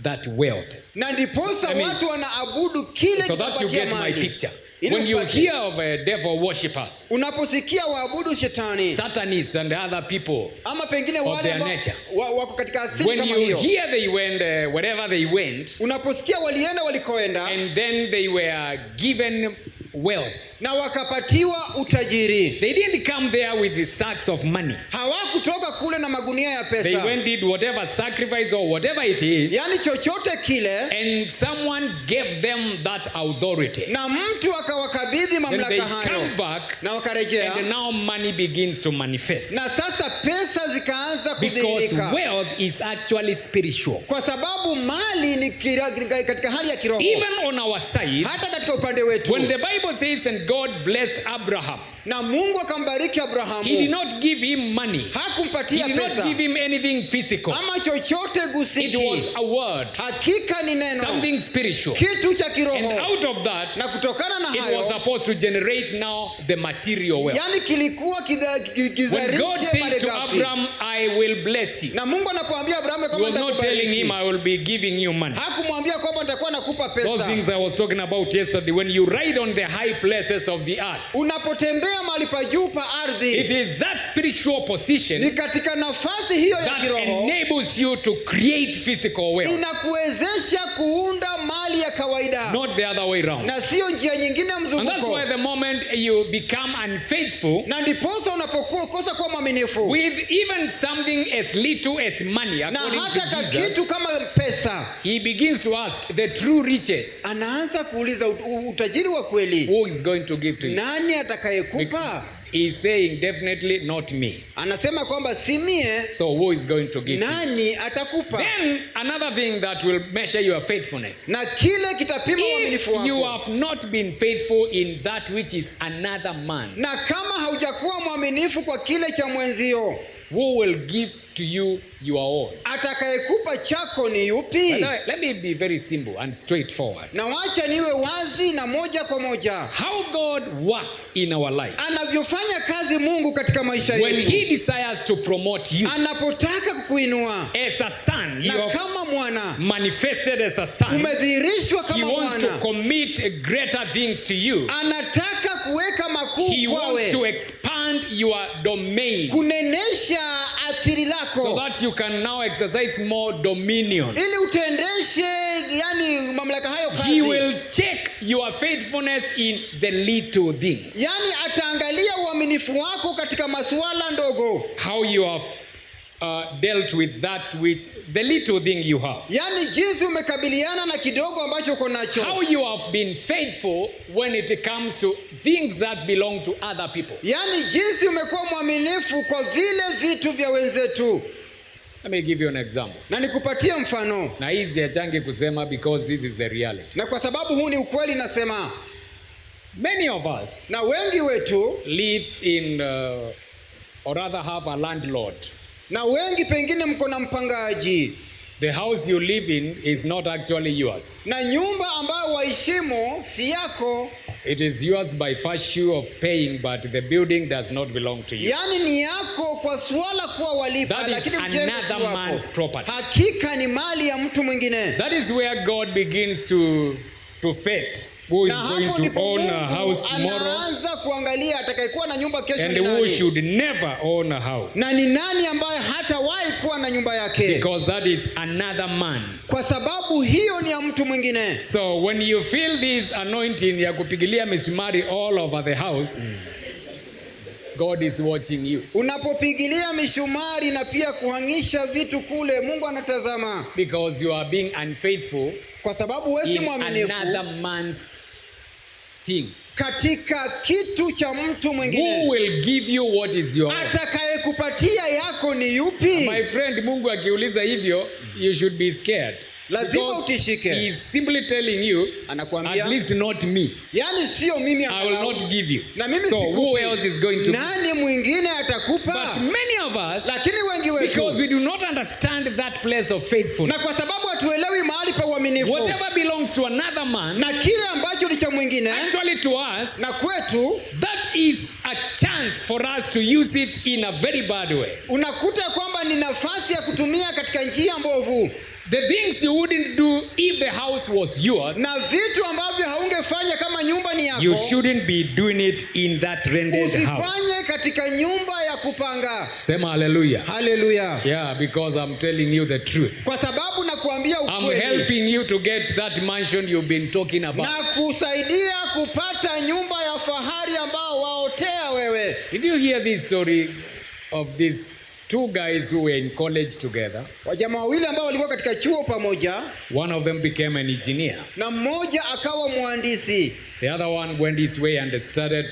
that wealth. Na ndiposa watu wanaabudu kile so that you get my picture. When you hear of devil worshippers, unaposikia waabudu shetani, Satanists and other people ama pengine of wale their nature, wako katika asili when kama you hiyo, hear they went wherever they went, unaposikia walienda walikoenda, and then they were given wealth, na wakapatiwa utajiri, they didn't come there with the sacks of money. Hawakutoka kule na magunia ya pesa. They went did whatever sacrifice or whatever it is, yani chochote kile, and someone gave them that authority, na mtu akawakabidhi mamlaka hayo. They come back, na wakarejea, and now money begins to manifest. Na sasa pesa zikaanza kudhihirika. Because wealth is actually spiritual. Kwa sababu mali ni katika hali ya kiroho. Even on our side, hata katika upande wetu, when the Bible says and God blessed Abraham, na Mungu akambariki Abrahamu, he did not give him money. Hakumpatia he did pesa. not give him anything physical. Ama chochote gusiki. It was a word. Hakika ni neno. Something spiritual. Kitu cha kiroho. And out of that, na kutokana na hayo, it was supposed to generate now the material wealth. Yani kilikuwa when God said to Abraham, I will bless you, na Mungu anapoambia Abrahamu he was not telling him I will be giving you money. Hakumwambia kwamba nitakuwa nakupa pesa. Those things I was talking about yesterday, when you ride on the high places of the earth, unapotembea mahali pa juu pa ardhi, it is that spiritual position ni katika nafasi hiyo ya that kiroho enables you to create physical wealth. Inakuwezesha kuunda mali ya kawaida. Not the other way around. Na sio njia nyingine mzunguko. And that's why the moment you become unfaithful, na ndiposa unapokuwa kosa kuwa mwaminifu, with even something as little as money, according na to hata Jesus, kitu kama pesa, he begins to ask the true riches. Anaanza kuuliza utajiri wa kweli, who is going to give to you? Nani atakayekupa? He's saying definitely not me. Anasema kwamba si mie. So who is going to give? Nani atakupa? Then another thing that will measure your faithfulness. Na kile kitapima uaminifu wako. If you have not been faithful in that which is another man, na kama haujakuwa mwaminifu kwa kile cha mwenzio, who will give to you your own? Atakayekupa chako ni yupi? Let me be very simple and straightforward. Na wacha niwe wazi na moja kwa moja. How God works in our lives. Anavyofanya kazi Mungu katika maisha yetu. When he desires to promote you. Anapotaka kukuinua. As a son, na kama mwana. Manifested as a son. Umedhihirishwa kama mwana. He wants to commit greater things to you. Anataka kuweka makuu kwawe. He wants to expand your domain. Kunenesha athiri lako. So that you can now exercise more dominion. Ili utendeshe yani mamlaka hayo kazi. He will check your faithfulness in the little things. Yani ataangalia uaminifu wako katika masuala ndogo. How you have dealt with that which the little thing you have. Yani jinsi umekabiliana na kidogo ambacho uko nacho. How you have been faithful when it comes to things that belong to other people. Yani jinsi umekuwa mwaminifu kwa vile vitu vya wenzetu. Let me give you an example. Na nikupatie mfano. Na hizi achange kusema because this is a reality. Na kwa sababu huu ni ukweli nasema. Many of us na wengi wetu live in or rather have a landlord. Na wengi pengine mko na mpangaji. The house you live in is not actually yours. Na nyumba ambayo waishimo si yako. It is yours by virtue of paying, but the building does not belong to you. Yani ni yako kwa swala kuwa walipa, lakini mjengo si wako. Man's property. Hakika ni mali ya mtu mwingine. That is where God begins to fit. Who is going to own a house tomorrow? Anaanza kuangalia atakayekuwa na nyumba kesho ni nani. And who should never own a house? Na ni nani ambaye hatawahi kuwa na nyumba yake? Because that is another man's. Kwa sababu hiyo ni ya mtu mwingine. So when you feel this anointing ya kupigilia misumari all over the house, God is watching you. Unapopigilia mishumari na pia kuhangisha vitu kule, Mungu anatazama. Because you are being unfaithful. Kwa sababu wewe si mwaminifu. Another man's thing. Katika kitu cha mtu mwingine. Who will give you what is yours? Atakayekupatia yako ni yupi? My friend, Mungu akiuliza hivyo, you should be scared. Lazima Because utishike. he is simply telling you, Anakuambia, at least not me. yani sio mimi I will angalau. not give you. Na mimi So sikupi. who else is going to? Nani mwingine atakupa? But many of us, Lakini wengi because wetu, we do not understand that place of faithfulness, na kwa sababu hatuelewi mahali pa uaminifu, whatever belongs to another man, na kile ambacho ni cha mwingine, actually to us, na kwetu, that is a chance for us to use it in a very bad way. unakuta kwamba ni nafasi ya kutumia katika njia mbovu. The things you wouldn't do if the house was yours, Na vitu ambavyo haungefanya kama nyumba ni yako, you shouldn't be doing it in that rented house. usifanye katika nyumba ya kupanga. Sema hallelujah. Haleluya. Yeah, because I'm telling you the truth. Kwa sababu nakuambia I'm ukweli, helping you to get that mansion you've been talking about. na kusaidia kupata nyumba ya fahari ambao waotea wewe. Did you hear this story of these two guys who were in college together? Wajamaa wawili ambao walikuwa katika chuo pamoja, One of them became an engineer. na mmoja akawa mhandisi, The other one went his way and started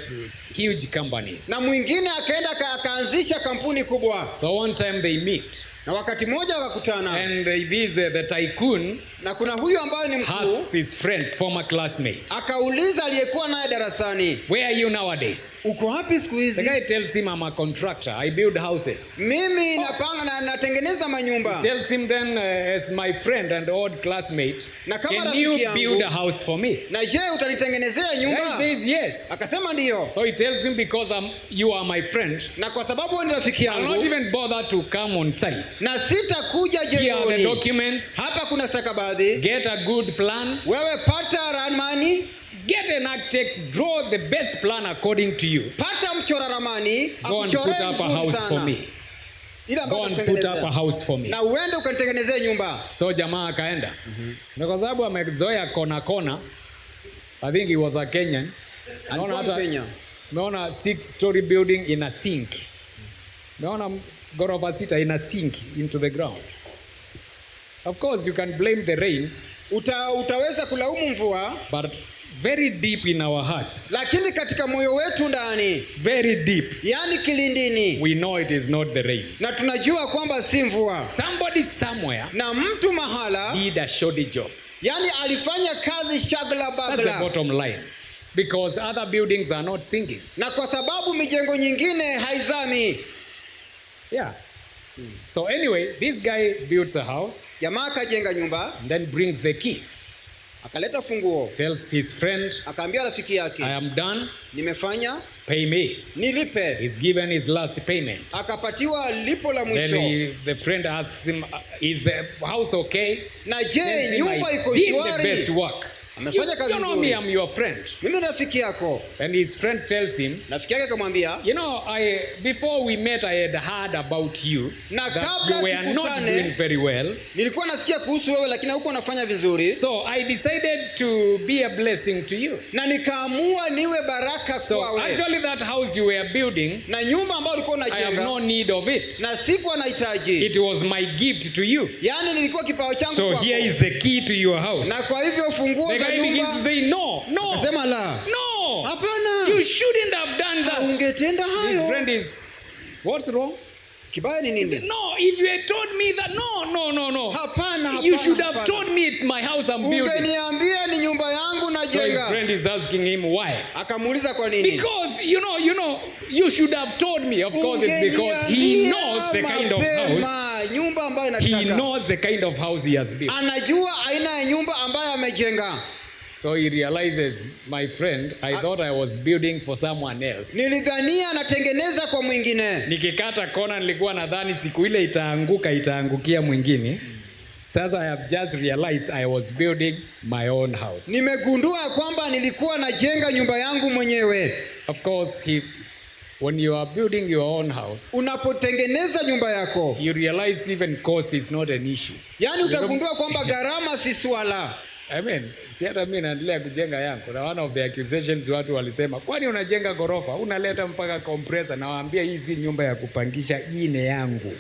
huge companies. na mwingine akaenda akaanzisha kampuni kubwa. So one time they meet, Na wakati mmoja wakakutana, and the tycoon na kuna huyu ambaye ni mkuu asks his friend, former classmate, akauliza aliyekuwa naye darasani, "Where are you nowadays?" uko wapi siku The hizi? guy tells him, "I'm a contractor. I build houses." Mimi napanga na natengeneza manyumba. Tells him then, as my friend and old classmate, Na kama "Can rafiki you yangu, build a house for me?" Na je, utanitengenezea The guy nyumba? says yes. Akasema ndiyo. So he tells him, because you are my friend, Na kwa sababu wewe ni rafiki I'll not yangu, even bother to come on site. na sitakuja Here are the jengoni. documents. Hapa kuna stakabadhi. Get a good plan. Wewe pata ramani, Get an architect. Draw the best plan according to you. pata mchora ramani, Go and put akuchoree up a vizuri house for sana. me. Ile ambayo Go and put up a utatengenezea. house for me. Na uende ukanitengenezee nyumba. So jamaa akaenda. Na kwa sababu amezoea kona. I think he was a Kenyan. Alikuwa Mkenya. Umeona 6-story building in a sink. Umeona ghorofa 6 in a sink into the ground. Of course you can blame the rains, Utaweza kulaumu mvua, but very deep in our hearts, lakini katika moyo wetu ndani, very deep, yani kilindini, we know it is not the rains. na tunajua kwamba si mvua. Somebody somewhere Na mtu mahala, did a shoddy job. yani alifanya kazi shagla That's the bagla. bottom line. Because other buildings are not sinking. Na kwa sababu mijengo nyingine haizami. Yeah. So anyway, this guy builds a house Jamaa akajenga nyumba, and then brings the key. akaleta funguo, Tells his friend, akaambia rafiki yake, "I am done. nimefanya, Pay me." nilipe. He's given his last payment. Akapatiwa lipo la Then mwisho. the friend asks him, "Is the house okay?" Na Tells je, him, nyumba "I iko did the best shwari? work. Amefanya kazi You know me, nzuri. I'm your friend." Mimi rafiki yako. And his friend tells him, Rafiki yake akamwambia, "You know, before we met, I had heard about you Na that kabla you were not tukutane, doing very well. nilikuwa nasikia kuhusu wewe lakini huko unafanya vizuri. So I decided to be a blessing to you. Na nikaamua niwe baraka So kwawe. actually that house you were building, Na nyumba ambayo ulikuwa I have unajenga, no need of it. na sikuwa nahitaji. It was my gift to you. Yaani nilikuwa kipao changu So kwako. here is the key to your house." Na kwa hivyo funguo The za guy begins to nyumba. say, "No. Akasema la. No. Hapana. You shouldn't have done that." Ungetenda His hayo. friend is, "What's wrong?" Kibaya ni He said, nini? "No, if you had told me that, no. Hapana, You hapana, should have hapana. told me it's my house I'm building." Ungeniambia ni nyumba yangu So his najenga. friend is asking him why. Akamuuliza kwa nini? Because you know, you should have told me. Of course, it's because he knows the kind of house. Nyumba ambayo He nataka. knows the kind of house he has built. Anajua aina ya nyumba ambayo amejenga. So he realizes, my friend, I thought I was building for someone else. Nilidhania anatengeneza kwa mwingine. Nikikata kona nilikuwa nadhani siku ile itaangukia mwingine. Sasa I have just realized I was building my own house. Nimegundua kwamba nilikuwa najenga nyumba yangu mwenyewe. Of course, when you are building your own house, Unapotengeneza nyumba yako, you realize even cost is not an issue. yani utagundua kwamba gharama si swala. I mean, si hata mimi naendelea kujenga yangu. Na one of the accusations watu walisema, "Kwani unajenga gorofa, unaleta mpaka compressor?" Na waambia, hii si nyumba ya kupangisha, hii ni yangu.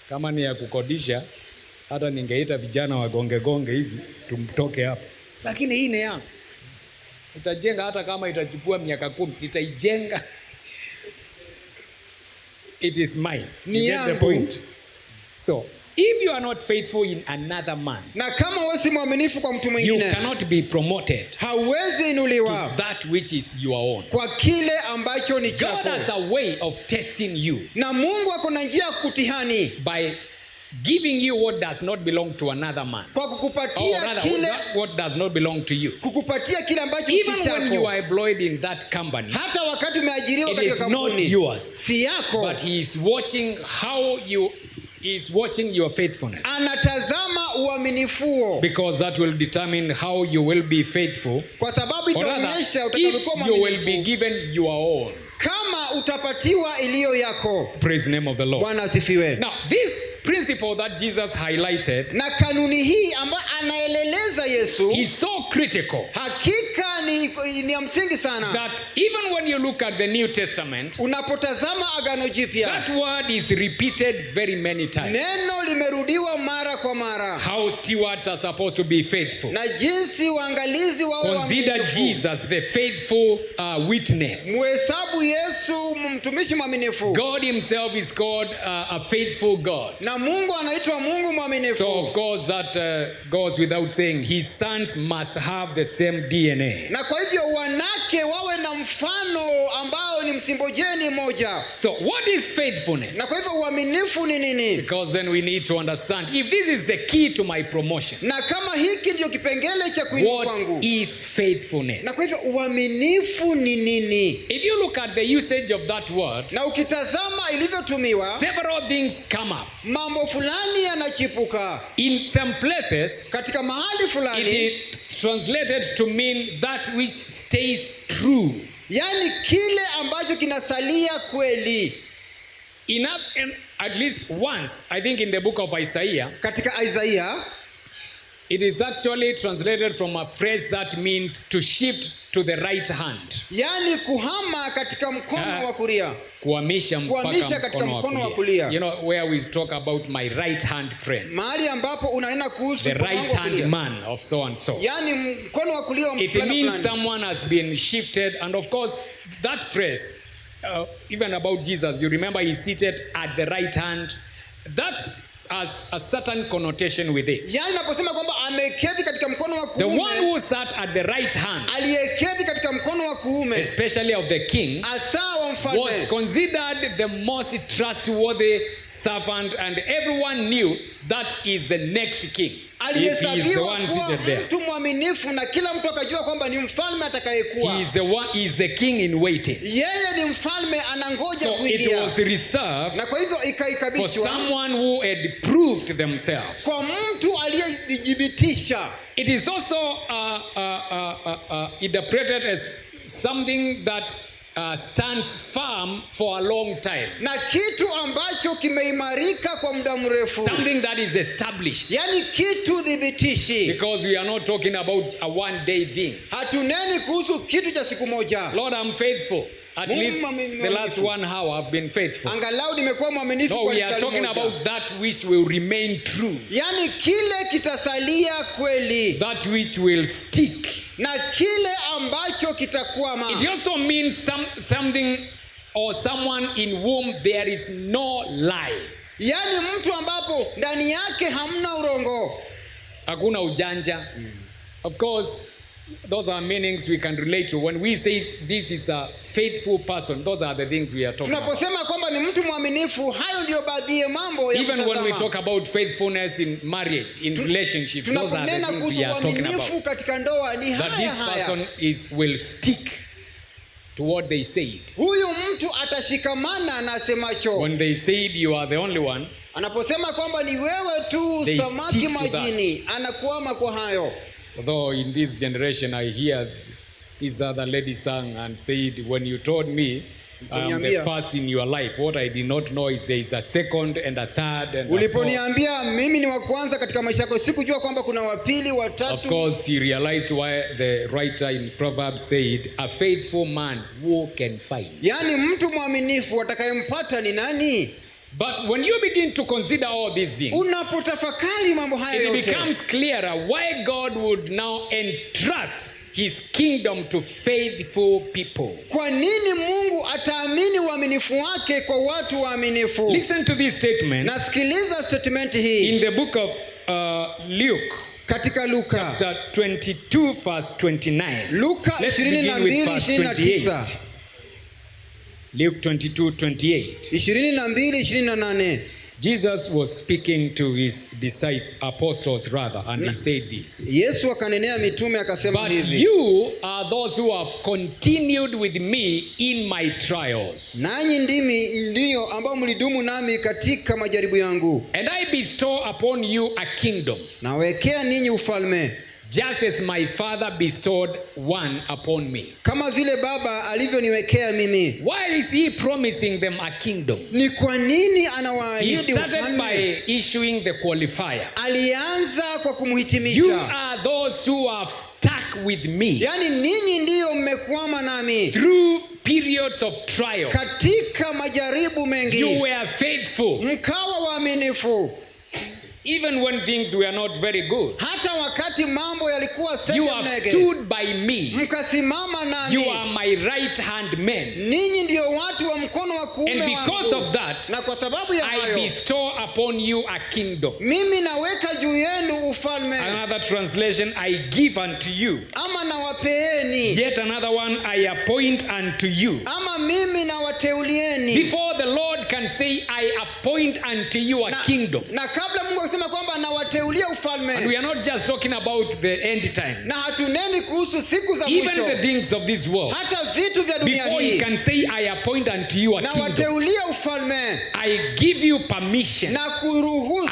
Kama ni ya kukodisha, hata ningeita vijana wagonge hivi tumtoke hapa. Lakini hii ni yangu. Utajenga hata kama itachukua miaka 10, nitaijenga. It is mine. Ni You get the yangu. point? So, if you are not faithful in another man's, Na kama wewe si mwaminifu kwa mtu you mwingine, cannot be promoted hauwezi to inuliwa that which is your own. kwa kile ambacho ni God chako. has a way of testing you Na Mungu ako na njia ya kutihani by giving you what does not belong to another man. kwa Or kukupatia rather, kile what does not belong to you. kukupatia kile ambacho Even si when you chako. are employed in that company, Hata wakati umeajiriwa it katika is not kampuni, yours, si yako. but he is watching how you is watching your faithfulness, Anatazama uaminifuo, because that will determine how you will be faithful, kwa sababu or rather, itaonyesha utakavyokuwa if you will be mwaminifu given your own. kama utapatiwa iliyo yako. Praise the name of the Lord. Bwana asifiwe. Now, this principle that Jesus highlighted Na kanuni hii ambayo anaeleleza Yesu is so critical hakika ni ya msingi sana. that even when you look at the New Testament, Unapotazama Agano Jipya, that word is repeated very many times. neno limerudiwa mara kwa mara, How stewards are supposed to be faithful. na jinsi waangalizi wawe Consider waaminifu. Jesus the faithful witness. Muhesabu Yesu mtumishi mwaminifu, God himself is called a faithful God. na Mungu anaitwa Mungu So of mwaminifu. course that goes without saying. His sons must have the same DNA. Na kwa hivyo wanake wawe na mfano ambao ni msimbojeni moja. So what is faithfulness? Na kwa hivyo uaminifu ni nini? Because then we need to understand if this is the key to my promotion. Na kama hiki ndio kipengele cha kuinua What kwangu, is faithfulness? na kwa hivyo uaminifu ni nini? If you look at the usage of that word, Na ukitazama ilivyotumiwa, several things come up. mambo fulani yanachipuka. In some places, Katika mahali it fulani, is translated to mean that which stays true. yani kile ambacho kinasalia kweli. At least once, I think in the book of Isaiah, Katika Isaia, it is actually translated from a phrase that means to shift to the right hand. yani kuhama katika mkono wa kulia. Kuhamisha Kuhamisha katika mkono wa kulia. You know, where we talk about my right hand friend. Mahali ambapo unanena kuhusu The mkono right wangu wa hand kulia. man of so and so. Yani mkono wa kulia wa It fulani means fulani. someone has been shifted, and of course, that phrase, even about Jesus, you remember he's seated at the right hand. That has a certain connotation with it. Yani naposema kwamba ameketi katika mkono wa The one kuume, who sat at the right hand, aliyeketi katika mkono wa kuume, especially of the king, asa wa was mfalme, considered the most trustworthy servant, and everyone knew that is the next king. If he is the alihesabiwa one kuwa seated there. mtu mwaminifu, na kila mtu akajua kwamba ni mfalme atakayekuwa. He is the king in waiting. Yeye ni mfalme anangoja So it kuingia. was reserved Na kwa hivyo for ikaikabishwa someone who had proved themselves. kwa mtu aliyejithibitisha. It is also interpreted as something that stands firm for a long time. Na kitu ambacho kimeimarika kwa muda mrefu. Something that is established. Yani kitu dhibitishi. Because we are not talking about a one-day thing. Hatuneni kuhusu kitu cha siku moja. Lord, I'm faithful. At Mungu least mwaminifu. the last 1 hour I've been faithful. Angalau nimekuwa mwaminifu No, kwa we are lisali talking moja. about that which will remain true. Yani kile kitasalia kweli. That which will stick. Na kile ambacho kitakuwa It also means something or someone in whom there is no lie. yani mtu ambapo ndani yake hamna urongo. Hakuna ujanja. Of course, those are meanings we can relate to. When we say this is a faithful person, those are the things we are talking about. Tunaposema kwamba ni mtu mwaminifu, hayo ndio baadhi ya mambo ya Even when we kutazama. talk about faithfulness in marriage, in relationships, those are the Tunaponena things kuhusu we are talking uaminifu about. katika ndoa ni That haya this haya. person will stick to what they said. Huyu mtu atashikamana na asemacho. When they said you are the only one, Anaposema kwamba ni wewe tu They samaki stick to majini, anakuama kwa hayo. although in this generation I hear this other lady sang and said, when you told me I am the Uliponiambia. first in your life, what I did not know is there is a second and a third and a fourth. Uliponiambia mimi ni wa kwanza katika maisha yako, sikujua kwamba kuna wa pili, wa Of tatu. course, he realized why the writer in Proverbs said, a faithful man who can find. Yaani mtu mwaminifu atakayempata ni nani? But when you begin to consider all these things, unapotafakari mambo haya it yote, becomes clearer why God would now entrust his kingdom to faithful people. kwa nini Mungu ataamini uaminifu wake kwa watu waaminifu? Listen to this statement. Nasikiliza statement hii In the book of Luke, katika Luka chapter 22 verse 29. Luka Let's begin with verse 22:29. 28. Luke 22:28. 22:28. Jesus was speaking to his apostles rather, and he said this. Yesu akanenea mitume akasema But hivi, you are those who have continued with me in my trials. nanyi ndio ambao mlidumu nami katika majaribu yangu, And I bestow upon you a kingdom, nawekea ninyi ufalme, just as my Father bestowed one upon me. kama vile Baba alivyoniwekea mimi. Why is he promising them a kingdom? Ni kwa nini He anawaahidi started ufalme? by issuing the qualifier. Alianza kwa You kumhitimisha, are those who have stuck with me yaani ninyi ndio mmekwama nami through periods of trial. katika majaribu mengi, You were faithful mkawa waaminifu even when things were not very good. hata wakati mambo yalikuwa You have segemnege, stood by me. mkasimama You nami. are my right hand men. Ninyi ndio watu wa mkono wa kuume And because wangu. of that, Na kwa sababu ya I hayo, bestow upon you a kingdom. mimi naweka juu yenu ufalme, Another translation, I give unto you. ama nawapeeni, Yet another one, I appoint unto you. ama mimi nawateulieni. Before the Lord can say, I appoint unto you a kingdom. Na kabla Mungu akisema kwamba nawateulia And ufalme, we are not just talking about the end time. na hatuneni kuhusu siku za Even mwisho, the things of this world. hata vitu vya dunia Before he hii, can say, I appoint unto you a kingdom, nawateulia ufalme I give you permission. na kuruhusu.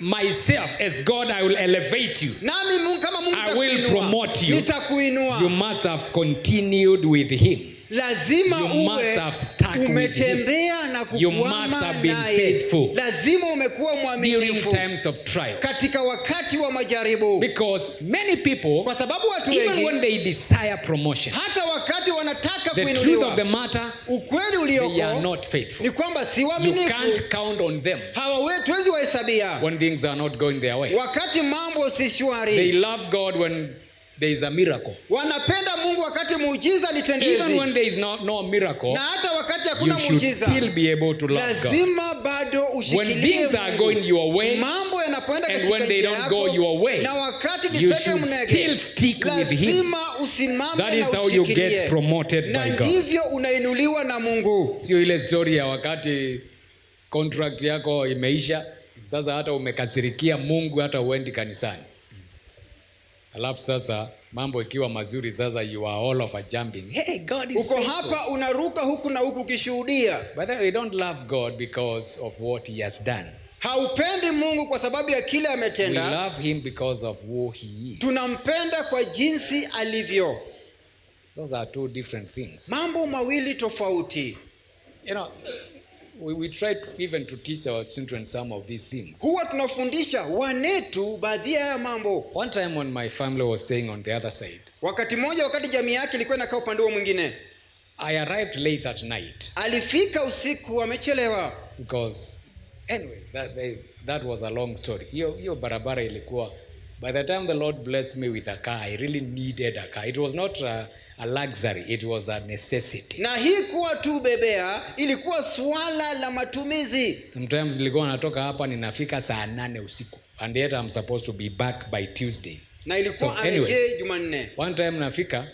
Myself, as God, I will elevate you. Nami Mungu, kama Mungu I will promote you. nitakuinua. You must have continued with him. Lazima You must uwe have stuck with umetembea na You must kukwama have been naye. faithful Lazima umekuwa during mwaminifu times of trial. katika wakati wa majaribu, Because many people, kwa sababu watu even wengi when they desire promotion, hata wakati wanataka the truth of kuinuliwa, the matter, ukweli they are ulioko not faithful. ni kwamba si You waaminifu. can't count on them Hawawezi wahesabia when things are not going their way. wakati mambo si They shwari. love God when there is a miracle. Wanapenda Mungu wakati muujiza ni Even tendezi, when there is no miracle, na hata wakati you hakuna should muujiza still be able to love God. lazima bado When ushikilie things are Mungu. going your way, Mambo yanapoenda and katika when they njia don't go yako, your way, na wakati ni you sege should mnege, still stick with him. lazima usimame That is na how you ushikilie. get promoted Na by God. ndivyo unainuliwa na Mungu. Sio ile story ya wakati contract yako imeisha, sasa hata umekasirikia Mungu, hata uendi kanisani. Alafu sasa mambo ikiwa mazuri, sasa you are all of a jumping. Hey, God is Uko faithful. hapa unaruka huku na huku ukishuhudia. But then we don't love God because of what he has done. Haupendi Mungu kwa sababu ya kile We ametenda. love him because of who he is. Tunampenda kwa jinsi alivyo. Those are two different things. Mambo mawili tofauti. You know, we try to even to teach our children some of these things. Huwa tunafundisha wanetu baadhi ya mambo. One time when my family was staying on the other side, Wakati mmoja, wakati jamii yake ilikuwa inakaa upande mwingine, I arrived late at night alifika usiku amechelewa. because anyway, that was a long story. Hiyo barabara ilikuwa, by the time the Lord blessed me with a car, I really needed a car. It was not a luxury, it was a necessity. Na hii kuwa tu bebea ilikuwa swala la matumizi. Sometimes nilikuwa natoka hapa ninafika saa 8 usiku, and yet I'm supposed to be back by Tuesday. Na ilikuwa So, anyway, arejee Jumanne. One time nafika,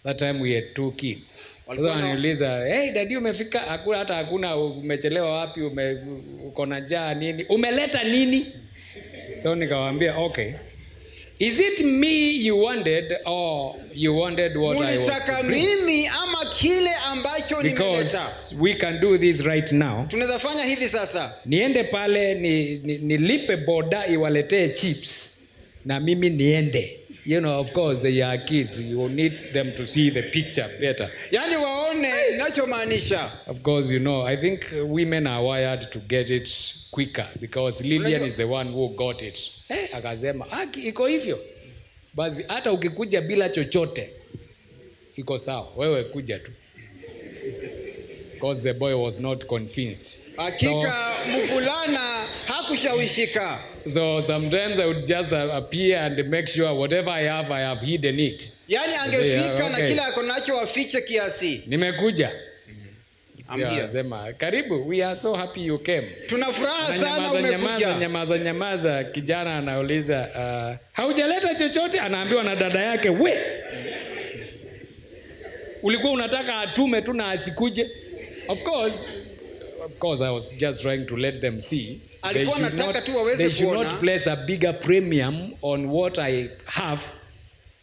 that time we had 2 kids. Walikuwa Sasa na- ananiuliza, hey daddy, umefika? Hakuna, umechelewa wapi? Uko na njaa nini? Umeleta nini? So nikawaambia, okay, is it me you wanted, or you wanted what I was Mulitaka to bring? mimi ama kile ambacho nimeleta? Because we can do this right now. Tunaweza fanya hivi sasa. Niende pale nilipe boda iwaletee chips na mimi niende. You know, of course they are kids, you need them to see the picture better. Yaani waone ninachomaanisha. Of course, you know, I think women are wired to get it quicker because Lillian is the one who got it. Hey, akasema, iko hivyo. Basi hata ukikuja bila chochote iko sawa, wewe kuja tu. because the boy was not convinced. Hakika mvulana hakushawishika. So sometimes I would just appear and make sure whatever I have hidden it. Yani angefika na kila akonacho afiche kiasi. Nimekuja. Sema karibu, we are so happy you came. Tunafuraha sana umekuja. Nyamaza kijana anauliza haujaleta chochote, anaambiwa na dada yake, we ulikuwa unataka atume tu na asikuje. Of course I was just trying to let them see they should not place a bigger premium on what I have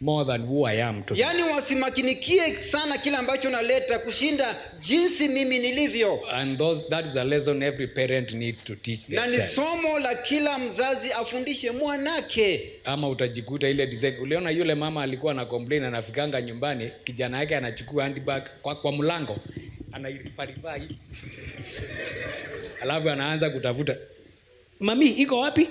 more than who I am to. Yani wasimakinikie sana kile ambacho naleta kushinda jinsi mimi nilivyo. And that is a lesson every parent needs to teach their child. Na ni somo la kila mzazi afundishe mwanake. Ama utajikuta ile design. Uliona yule mama alikuwa na complain, anafikanga nyumbani kijana yake anachukua handbag kwa mlango anaiparipa hii. Alafu anaanza kutafuta, mami iko wapi?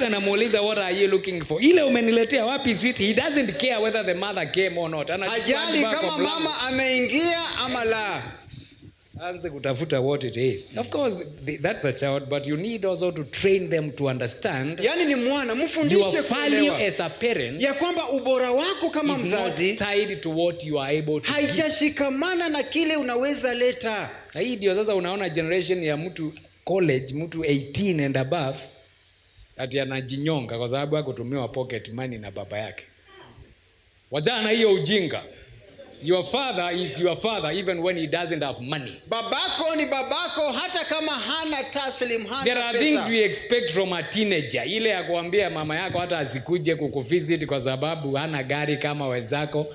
Anamuuliza, what are you looking for? Ile umeniletea wapi sweet? He doesn't care whether the mother came or not. Ajali kama mama ameingia ama la. Anze kutafuta what it is. Of course that's a child, but you need also to train them to understand. Yani ni mwana, mfundishe kuelewa. Your value as a parent ya kwamba ubora wako kama mzazi is not tied to what you are able to give. Haijashikamana na kile unaweza leta. Na hii ndio sasa unaona generation ya mtu college, mtu 18 and above ati anajinyonga kwa sababu hakutumiwa pocket money na baba yake. Wajana hiyo ujinga. Your father is your father even when he doesn't have money. Babako ni babako hata kama hana taslim, hana pesa. There are things we expect from a teenager. Ile ya kuambia mama yako hata asikuje kukuvisit kwa sababu hana gari kama wenzako.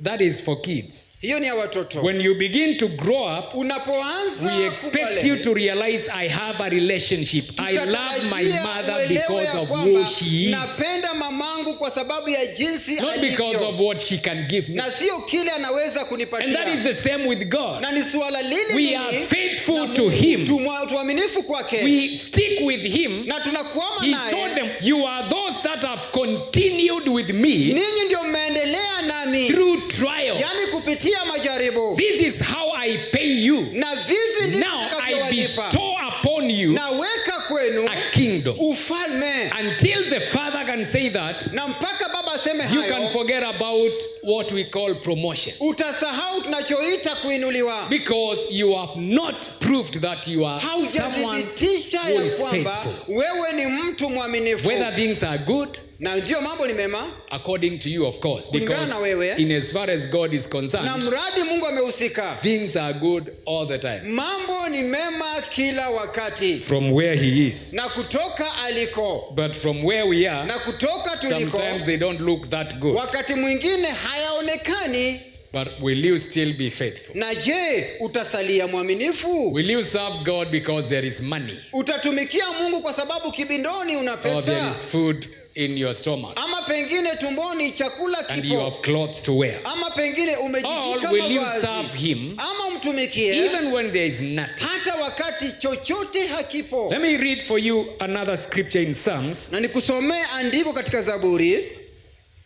That is for kids. Hiyo ni ya watoto. When you begin to grow up, unapoanza we expect you to realize I have a relationship. I love my mother because of who she is. Napenda mamangu kwa sababu ya jinsi alivyo. Not because of what she can give me. Na sio kile anaweza kunipatia. And that is the same with God. Na ni swala lile we are faithful to him. Tuaminifu kwake. We stick with him. Na tunakuama naye. He told them, you are those that have continued with me. Ninyi ndio mmeendelea nami. Through trials. Yani kupitia majaribu. This is how I pay you. Na vivi ndivyo now I bestow upon you na weka kwenu a kingdom. Ufalme. Until the father can say that, na mpaka baba aseme hayo, you can forget about what we call promotion. Utasahau tunachoita kuinuliwa. Because you have not proved that you are someone who is faithful. Wewe ni mtu mwaminifu. Whether things are good, na ndio mambo ni mema, according to you of course, because in as far as God is concerned, na mradi Mungu amehusika, things are good all the time. Mambo ni mema kila wakati. From where he is. Na kutoka aliko. But from where we are, na kutoka tuliko, sometimes they don't look that good. Wakati mwingine hayaonekani. But will you still be faithful? Na je, utasalia mwaminifu? Will you serve God because there is money? Utatumikia Mungu kwa sababu kibindoni una pesa? Or there is food in your stomach? Ama pengine tumboni chakula kipo. And you have clothes to wear? Ama pengine umejivika mavazi? Or will you serve him ama mtumikie even when there is nothing? Hata wakati chochote hakipo. Let me read for you another scripture in Psalms. Na nikusomee andiko katika Zaburi.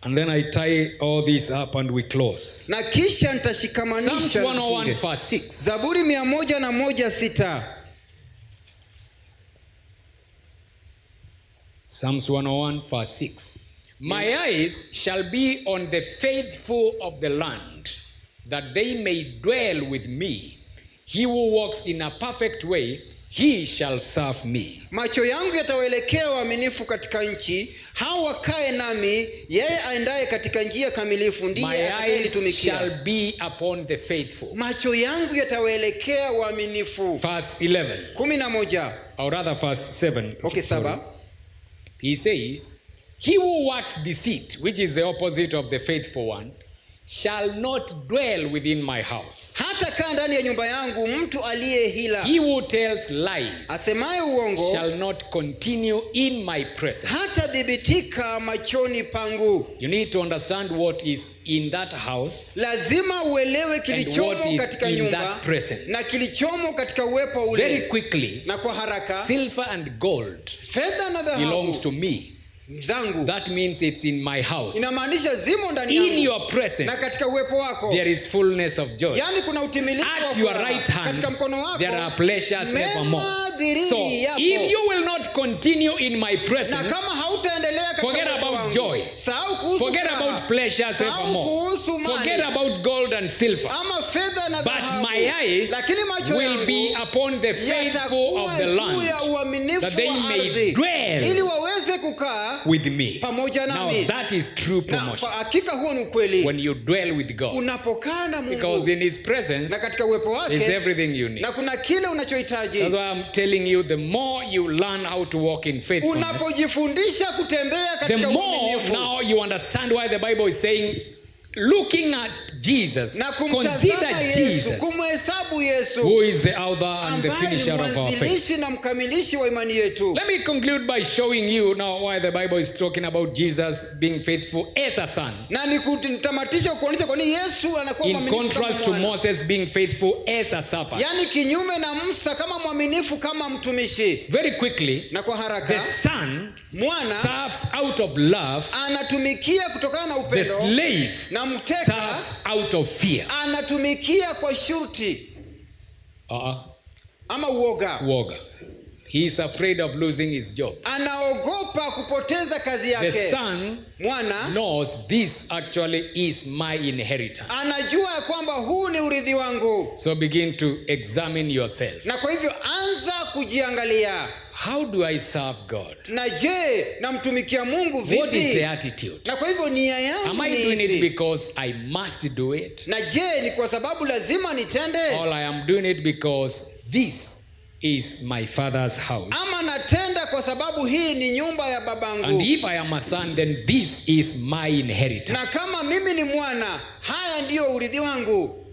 And then I tie all this up and we close. Na kisha nitashikamanisha. Psalms 101 verse 6. Zaburi 101:6. Psalms 101 verse 6. My eyes shall be on the faithful of the land, that they may dwell with me. He who walks in a perfect way, he shall serve me. Macho yangu yatawaelekea waaminifu katika nchi, hao wakae nami, yeye aendaye katika njia kamilifu ndiye atakayenitumikia. My eyes shall be upon the faithful. Macho yangu yatawaelekea waaminifu. Verse 11. 11. Or rather verse 7. Okay, 7. He says, he who works deceit, which is the opposite of the faithful one, shall not dwell within my house. Hata kaa ndani ya nyumba yangu mtu aliye hila. He who tells lies, asemaye uongo, shall not continue in my presence. Hata dhibitika machoni pangu. You need to understand what is in that house. Lazima uelewe kilichomo katika nyumba na kilichomo katika uwepo ule. Very quickly, na kwa haraka, silver and gold fedha na dhahabu belongs to me. zangu. That means it's in my house. Inamaanisha zimo ndani In yangu. your presence, Na katika uwepo wako, there is fullness of joy. yani kuna utimilifu wa At your furaha. right hand, Katika mkono wako, there are pleasures evermore. dhirini So, yapo. if you will not continue in my Na presence, kama hautaendelea katika forget uwepo about wangu, joy. sahau kuhusu Forget furaha. about pleasures Sahau evermore. kuhusu mali. Forget about gold and silver. Ama fedha na But dhahabu. my eyes Lakini macho will yangu be upon the faithful of the yatakuwa juu ya land, uaminifu that they wa may ardhi, dwell ili waweze kukaa with me. pamoja Now nami. that is true Na promotion. kwa hakika huo ni ukweli. When you dwell with God. Unapokaa na Mungu. Because in His presence Na katika uwepo wake, is everything you need. na kuna kile unachohitaji. That's why I'm telling you, the more you learn how to walk in faithfulness, Unapojifundisha kutembea the katika more uaminifu, now you understand why the Bible is saying, looking at Jesus, na consider kumtazama Yesu, Jesus, kumhesabu Yesu, who is the author and the ambaye ni finisher of our faith. mwanzilishi na mkamilishi wa imani yetu. Let me conclude by showing you now why the Bible is talking about Jesus being faithful as a son, Na nitamatisha kuonyesha kwa nini Yesu anakuwa in mwaminifu contrast kama to mwana. Moses being faithful as a servant. Yaani kinyume na Musa kama mwaminifu kama mtumishi. Very quickly, Na kwa the haraka, son mwana serves out of love, anatumikia kutokana na the upendo, slave na mteka serves out of fear. anatumikia kwa shurti ama uoga. Woga. He is afraid of losing his job. Anaogopa kupoteza kazi The yake. son Mwana knows this actually is my inheritance. anajua kwamba huu ni urithi wangu. So begin to examine yourself. Na kwa hivyo anza kujiangalia. How do I serve God? Na je, namtumikia Mungu vipi? What is the attitude? Na kwa hivyo nia yangu Am I ni doing it ipi? because I must do it? Na je, ni kwa sababu lazima nitende? Or I am doing it because this is my father's house? Ama natenda kwa sababu hii ni nyumba ya And babangu? if I am a son, then this is my inheritance. Na kama mimi ni mwana, haya ndiyo urithi wangu.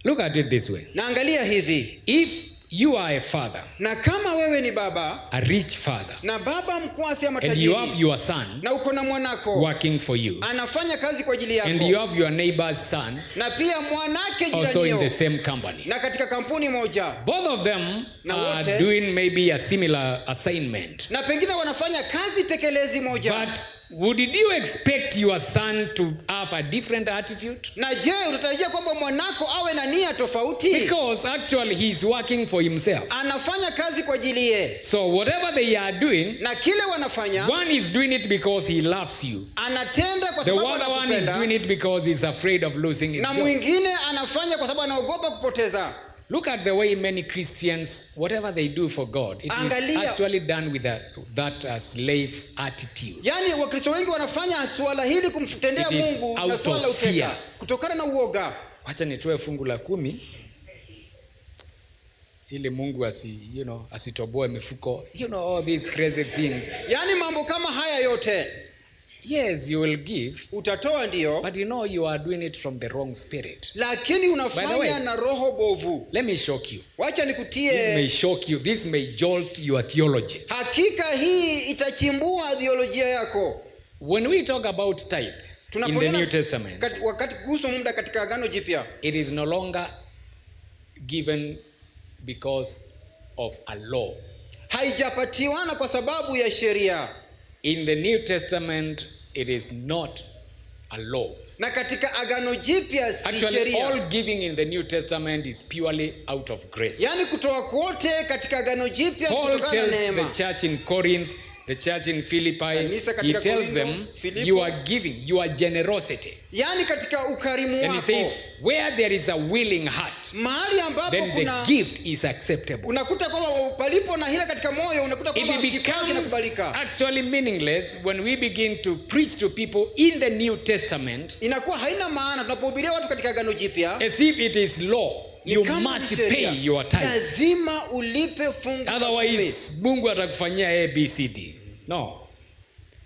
Look at it this way. Na angalia hivi. If you are a father, Na kama wewe ni baba, a rich father, na baba mkwasi ama and you have tajiri, your son na uko na mwanako working for you, anafanya kazi kwa ajili and you yako, have your neighbor's son na pia mwanake also in the jiranio, same company, na katika kampuni moja, both of them Na are wote, doing maybe a similar assignment. na pengine wanafanya kazi tekelezi moja. But would you expect your son to have a different attitude? Na je, unatarajia kwamba mwanako awe na nia tofauti? Because actually he's working for himself. Anafanya kazi kwa ajili ye. So whatever they are doing, Na kile wanafanya, one is doing it because he loves you. anatenda kwa The sababu other one is doing anakupenda, it because he's afraid of losing his na job. mwingine anafanya kwa sababu anaogopa kupoteza. Look at the way many Christians, whatever they do for God, it is Angalia. actually done with that slave attitude. Yaani Wakristo wengi wanafanya suala hili kumtendea It is Mungu na out suala la of uteka, fear. kutokana na uoga. Wacha nitoe fungu la 10 ili Mungu asitoboe mifuko. All these crazy things. Yaani mambo kama haya yote Yes, you will give, utatoa ndio, but you are doing it from the wrong spirit. lakini By the unafanya way, na roho bovu. Let me shock you. Wacha This may nikutie, shock you. This may jolt your theology. hakika hii itachimbua theolojia yako. When we talk about tithe in the Tunaponena New Testament, wakati kuhusu muda katika Agano Jipya, it is no longer given because of a law. haijapatiwana kwa sababu ya sheria. In the New Testament, it is not a law. Na katika Agano Jipya si Actually, sheria. all giving in the New Testament is purely out of grace. Yaani kutoa kwote katika Agano Jipya Paul kutokana na tells the neema. church in Corinth, the church in Philippi, Kanisa he katika tells them, Korintho, Filipo. you are giving, your generosity. Yaani katika ukarimu And he says, wako, where there is a willing heart, mahali ambapo then the kuna gift is acceptable. unakuta kwamba palipo na hila katika moyo, unakuta kwamba It kipawa becomes kinakubalika. actually meaningless when we begin to preach to people in the New Testament Inakuwa haina maana tunapohubiria watu katika Agano Jipya, as if it is law. ni You kama must ni sheria. pay your tithe. Lazima ulipe fungu la Otherwise, Mungu atakufanyia ABCD. No.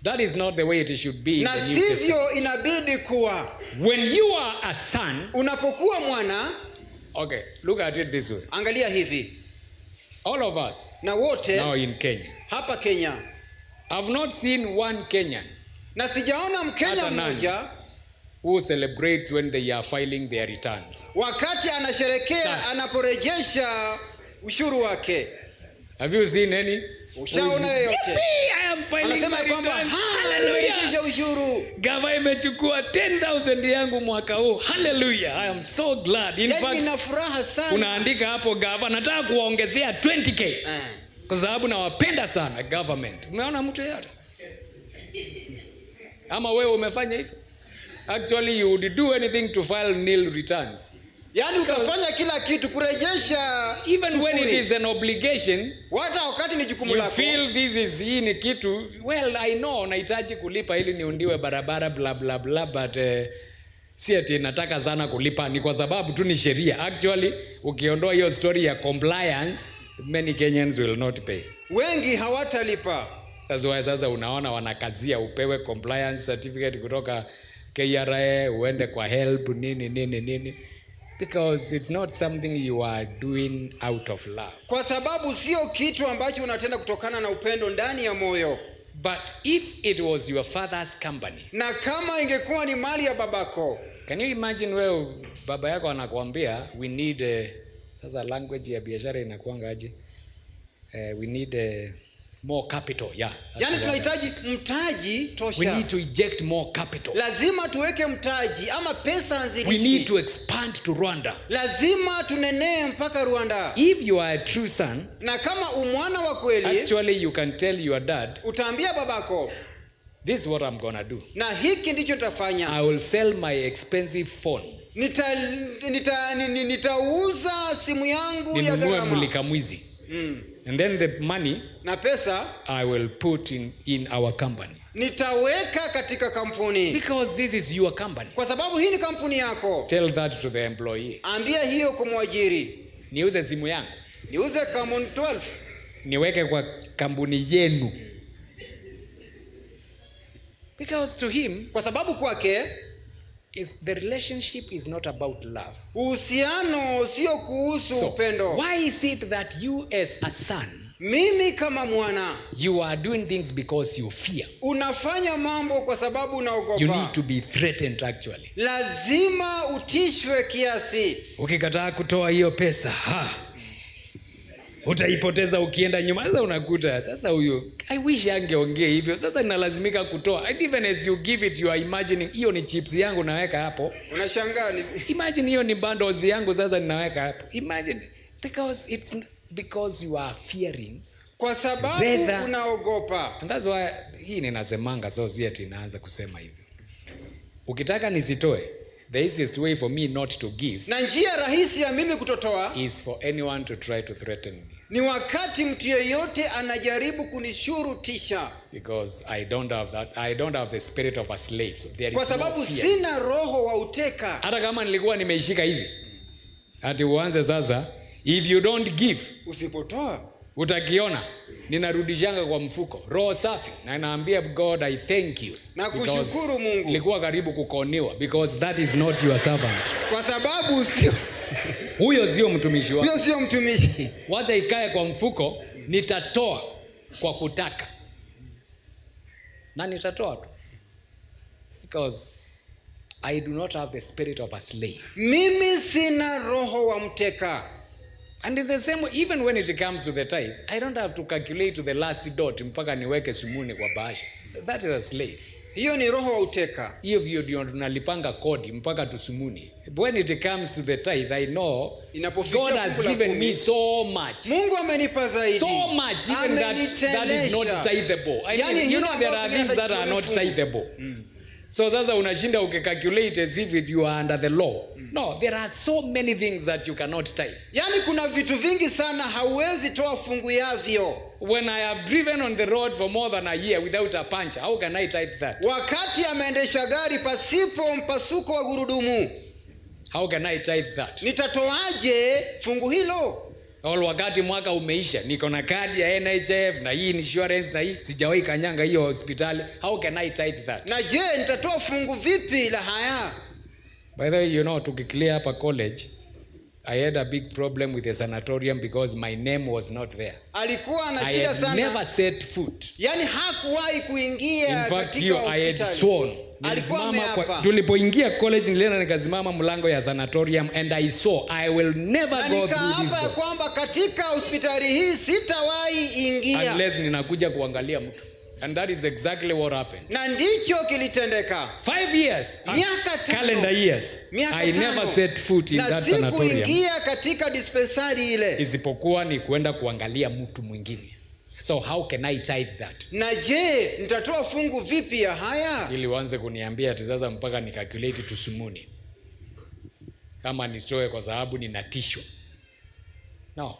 That is not the way it should be in na the New Testament. sivyo inabidi kuwa. When you are a son, Unapokuwa mwana, okay, look at it this way. angalia hivi, All of us na wote now in Kenya, hapa Kenya, I've not seen one Kenyan na sijaona Mkenya Hata nani. mmoja who celebrates when they are filing their returns. wakati anasherekea Tax. anaporejesha ushuru wake. Have you seen any? Ushaona yoyote? Yippee, I am filing Anasema my kwamba returns. nimerejesha Hallelujah. ushuru. Gava imechukua 10,000 yangu mwaka huu. Hallelujah. I am so glad. In Yaani fact, nina furaha sana. unaandika hapo gava, nataka kuwaongezea 20k. Kwa sababu nawapenda sana government. Umeona mtu yote? Ama wewe umefanya hivyo? Actually you would do anything to file nil returns. Yaani utafanya kila kitu kurejesha Even when it is an obligation, hata wakati ni jukumu you lako. feel this is hii ni kitu, well I know nahitaji kulipa ili niundiwe barabara bla bla bla, but si ati nataka sana kulipa, ni kwa sababu tu ni sheria. Actually ukiondoa hiyo story ya compliance, many Kenyans will not pay. Wengi hawatalipa. That's why sasa unaona wanakazia upewe compliance certificate kutoka KRA, uende kwa help nini, because it's not something you are doing out of love. Kwa sababu sio kitu ambacho unatenda kutokana na upendo ndani ya moyo. But if it was your father's company, Na kama ingekuwa ni mali ya babako, can you imagine wewe baba yako anakuambia we need sasa language ya biashara inakuanga aje? We need more capital. Yeah. yaani tunahitaji mtaji tosha. We need to inject more capital. Lazima tuweke mtaji ama pesa We anzilishi. need to expand to Rwanda. Lazima tunenee mpaka Rwanda. If you are a true son, Na kama umwana wa kweli, actually you can tell your dad, utaambia babako, this is what I'm gonna do. na hiki ndicho nitafanya. I will sell my expensive phone. Nitauza simu yangu ya Ninunue gharama. mulika mwizi. And then the money Na pesa I will put in our company. nitaweka katika kampuni. Because this is your company. Kwa sababu hii ni kampuni yako. Tell that to the employee. Ambia hiyo kwa mwajiri. Niuze simu yangu. Niuze Camon 12. Niweke kwa kampuni yenu. Because to him, Kwa sababu kwake the relationship is not about love. uhusiano sio kuhusu So, upendo. why is it that you as a son, Mimi kama mwana, you are doing things because you fear? unafanya mambo kwa sababu unaogopa. You need to be threatened actually. Lazima utishwe kiasi. Ukikataa kutoa hiyo pesa, utaipoteza ukienda nyuma. Sasa unakuta sasa huyo, I wish angeongea hivyo. Sasa ninalazimika kutoa. And even as you give it, you are imagining hiyo ni chips yangu naweka hapo. Unashangaa ni Imagine hiyo ni bundles yangu sasa ninaweka hapo. Imagine, because you are fearing. kwa sababu Rather- unaogopa. And that's why hii ninasemanga society inaanza kusema hivyo. Ukitaka nisitoe, the easiest way for me not to give Na njia rahisi ya mimi kutotoa is for anyone to try to threaten me. ni wakati mtu yeyote anajaribu kunishurutisha. Because I don't have the spirit of a slave. So there is Kwa sababu no fear. sina roho wa uteka. Hata kama nilikuwa nimeishika hivi, ati uanze sasa, if you don't give, Usipotoa utakiona ninarudishanga kwa mfuko roho safi, na naambia God I thank you, na because kushukuru Mungu. nilikuwa karibu kukoniwa, because that is not your servant. Kwa sababu sio Huyo sio mtumishi wako. hiyo sio mtumishi. Wacha ikae kwa mfuko, nitatoa kwa kutaka, na nitatoa tu, because I do not have the spirit of a slave. Mimi sina roho wa mteka. And in the same way, even when it comes to the tithe, I don't have to calculate to the last dot mpaka niweke sumuni kwa bahasha. That is a slave. Hiyo ni roho wa uteka. Hiyo ndio tunalipanga kodi mpaka tusumuni. When it comes to the tithe, I know Inapofikia God has fungu la given kumi, me so much. Mungu amenipa zaidi. So much, even that is not tithable. I Yani mean, you hili know there ambapo are pengine things that are not fungu. tithable. So sasa unashinda ukicalculate as if you are under the law. No, there are so many things that you cannot tithe. Yaani kuna vitu vingi sana hauwezi toa fungu yavyo. When I have driven on the road for more than a year without a punch, how can I tithe that? Wakati ameendesha gari pasipo mpasuko wa gurudumu, How can I tithe that? nitatoaje fungu hilo? All wakati mwaka umeisha, niko na kadi ya NHF na hii insurance na hii sijawahi kanyanga hiyo hospitali. How can I tithe that? Na je, nitatoa fungu vipi la haya? By the way, you know, tukiclear up a college, I had a big problem with the sanatorium because my name was not there. Alikuwa na I shida had sana. never set foot. Yaani hakuwahi kuingia In fact, katika you, I had hospitali. sworn. Alikuwa ameapa. Tulipoingia college nilienda nikasimama mlango ya sanatorium and I saw I will never Na go through this nikaapa ya door kwamba katika hospitali hii sitawahi ingia. unless ninakuja kuangalia mtu. And that is exactly what happened. Na ndicho kilitendeka. 5 years, Miaka 5. calendar years, Miaka I 5. never set foot in Na that sanatorium. sikuingia katika dispensari ile. Isipokuwa ni kwenda kuangalia mtu mwingine. So how can I tithe that? Na je, nitatoa fungu vipi ya haya? Ili uanze kuniambia ati sasa mpaka ni calculate tusumuni. Kama nisitoe kwa sababu ninatishwa. No,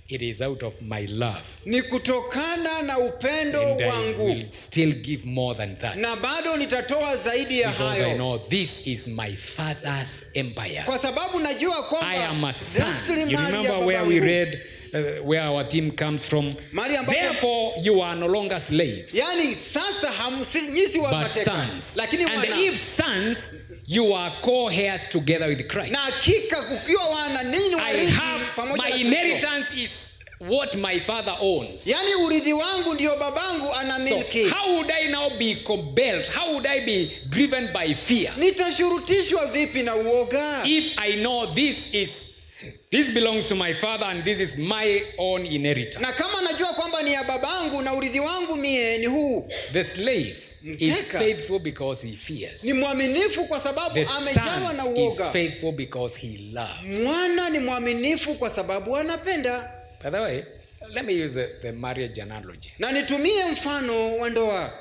it is out of my love. Ni kutokana na upendo And I wangu. will still give more than that. Na bado nitatoa zaidi ya Because I hayo. know this is my father's empire. Kwa sababu najua kwamba I am a son. You rasilimali ya remember where babangu. we read where our theme comes from? Mahali ambapo- Therefore you are no longer slaves, Yani sasa nyisi wa but mateka. sons. Lakini And wana. if sons, you are co-heirs together with Christ. Na hakika kukiwa wana ninyi I warithi have pamoja my na Kristo. inheritance is what my father owns. Yani urithi wangu ndio babangu ana So milki. how would I now be compelled? How would I be driven by fear? Nitashurutishwa vipi na uoga? If I know this belongs to my father and this is my own inheritance. Na kama najua kwamba ni ya babangu na urithi wangu mie ni huu. The slave is Mteka. faithful because he fears. Ni mwaminifu kwa sababu The amejawa na son is uoga. faithful because he loves. Mwana ni mwaminifu kwa sababu anapenda. By the way, let me use the marriage analogy. Na nitumie mfano wa ndoa.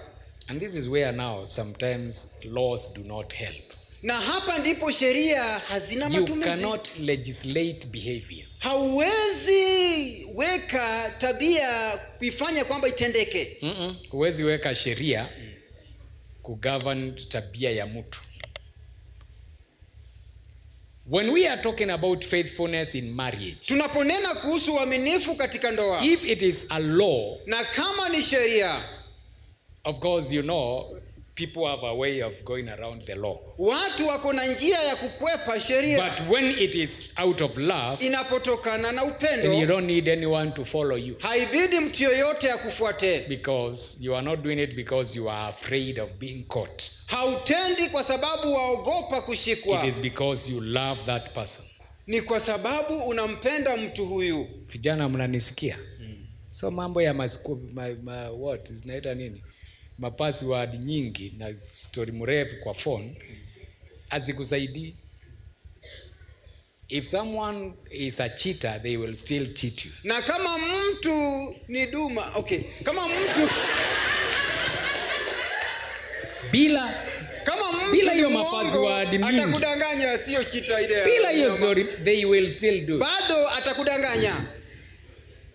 And this is where now sometimes laws do not help. Na hapa ndipo sheria hazina You matumizi. cannot legislate behavior. Hauwezi weka tabia kuifanya kwamba itendeke. Huwezi weka sheria kugovern tabia ya mtu. When we are talking about faithfulness in marriage, Tunaponena kuhusu uaminifu katika ndoa. if it is a law, Na kama ni sheria, of course you know people have a way of going around the law. watu wako na njia ya kukwepa sheria. But when it is out of love, Inapotokana na then you upendo, don't need anyone to follow you, haibidi mtu yoyote akufuate. because you are not doing it because you are afraid of being caught. Hautendi kwa sababu waogopa It kushikwa. is because you love that person. Ni kwa sababu unampenda mtu huyu. Vijana mnanisikia? So mambo ya what zinaita nini? Mapassword nyingi na story mrefu kwa phone azikusaidii. If someone is a cheater, they will still cheat you. Na kama mtu ni duma, kama mtu kama mtu bila ni hiyo mwongo, mapassword mingi, atakudanganya, sio chita ile. bila hiyo story, they will still do it. Bado atakudanganya.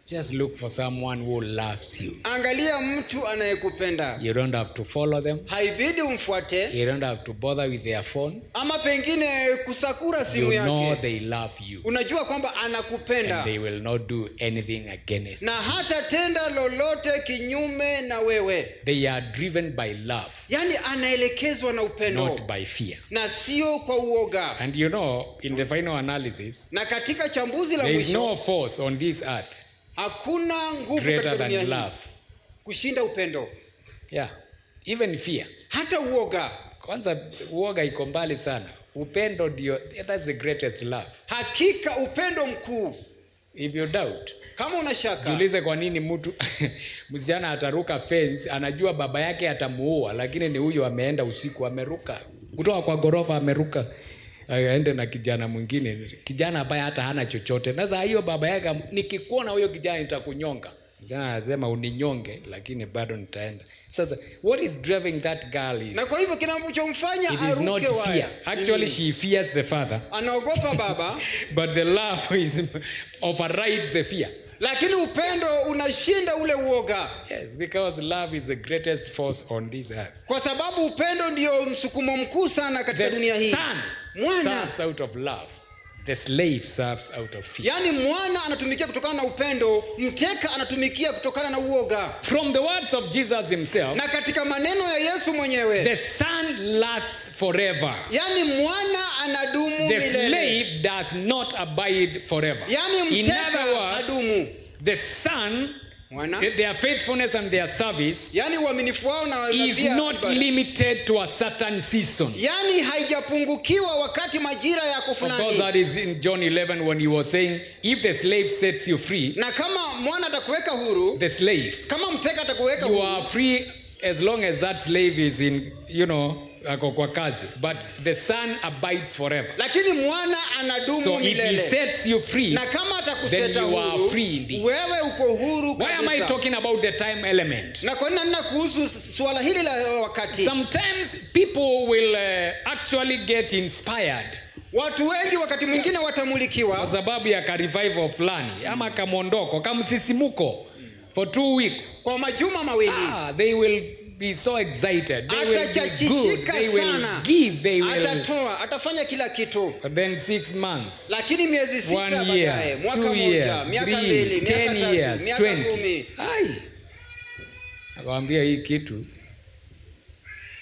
Just look for someone who loves you. Angalia mtu anayekupenda. You don't have to follow them. Haibidi umfuate. You don't have to bother with their phone. Ama pengine kusakura simu You know yake. they love you. Unajua kwamba anakupenda. And they will not do anything against Na hata tenda lolote kinyume na wewe. They are driven by love, Yani anaelekezwa na upendo. not by fear. Na sio kwa uoga. And you know, in the final analysis, Na katika chambuzi la there is mwisho, no force on this earth hakuna nguvu greater katika dunia than hii love. kushinda upendo. Yeah, even fear. Hata uoga. Kwanza uoga iko mbali sana. Upendo ndio, that's the greatest love. Hakika upendo mkuu. If you doubt, Kama una shaka, jiulize kwa nini mtu msichana ataruka fence, anajua baba yake atamuua, lakini ni huyo ameenda usiku, ameruka kutoka kwa gorofa, ameruka aende na kijana mwingine, kijana ambaye hata hana chochote. Sasa hiyo baba yake, nikikuona huyo kijana nitakunyonga. Msichana anasema uninyonge, lakini bado nitaenda. Sasa what is driving that girl is, na kwa hivyo kinachomfanya it is not aruke fear. Actually she fears the father, anaogopa baba, but the love is overrides the fear. lakini upendo unashinda ule uoga. Yes, because love is the greatest force on this earth. Kwa sababu upendo ndio msukumo mkuu sana katika dunia The hii. son Mwana, serves out of love. The slave serves out of fear. yani mwana anatumikia kutokana na upendo, mteka anatumikia kutokana na uoga. From the words of Jesus himself, Na katika maneno ya Yesu mwenyewe, the son lasts forever. yani mwana anadumu The milele. slave does not abide forever. Yani In mteka other words, hadumu. the son, Mwana, their faithfulness and their service yani uaminifu wao na is pia not ibada. limited to a certain season. Yani haijapungukiwa wakati majira yako Of course, fulani. that is in John 11 when he was saying, if the slave sets you free, Na kama mwana atakuweka huru, the slave, kama mteka atakuweka you huru, are free as long as that slave is in, ako kwa kazi, but the son abides forever. Lakini mwana anadumu So if milele. he sets you free, Na kama atakuseta then you are huru, free indeed. wewe uko huru kabisa. Why am I talking about the time element? Na kwa nini kuhusu swala hili la wakati? Sometimes people will actually get inspired. Watu wengi wakati mwingine Kwa watamulikiwa sababu ya revival fulani ama kamondoko, kamsisimuko for 2 weeks. kwa majuma mawili. They will be so excited. They will be good. Atachachishika They will sana. give. They will. Atatoa, atafanya kila kitu. But then 6 months, Lakini miezi 6 1 baadaye, year, mwaka 2 moja, years, miaka 3, 2, miaka 10 3, years, miaka 20. 10. Ai. Akamwambia hii kitu.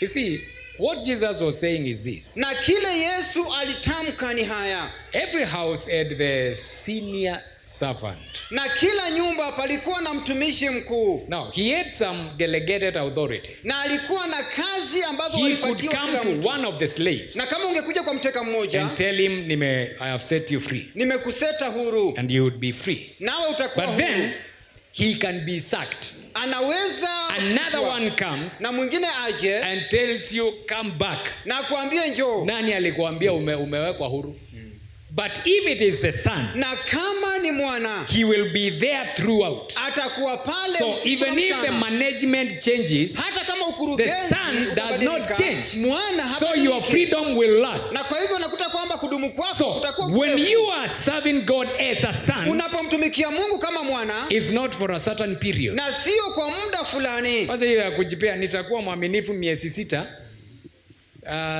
You see, what Jesus was saying is this. Na kile Yesu alitamka ni haya. Every house had the senior servant. Na kila nyumba palikuwa na mtumishi mkuu. Now, he had some delegated authority. Na alikuwa na kazi ambazo He could walipatiwa come kila to mtu. one of the slaves Na kama ungekuja kwa mteka mmoja, and tell him, I have set you free, nimekuseta huru, and you would be free. nawe utakuwa But huru. then, he can be sacked. Anaweza Another futwa. one comes Na mwingine aje and tells you, come back. na kuambia njoo. Nani alikuambia umewekwa huru? But if it is the son, Na kama ni mwana, he will be there throughout. atakuwa pale So usiku even na if the mchana. management changes, Hata kama the ukurugenzi son does not utabadilika, change. mwana So habadiliki. your freedom will last. Na kwa hivyo unakuta kwamba kudumu kwako So kutakuwa when kurefu. you are serving God as a son, Unapomtumikia Mungu kama mwana, it's not for a certain period. na sio kwa muda fulani. Kwanza hiyo ya kujipea, nitakuwa mwaminifu miezi 6,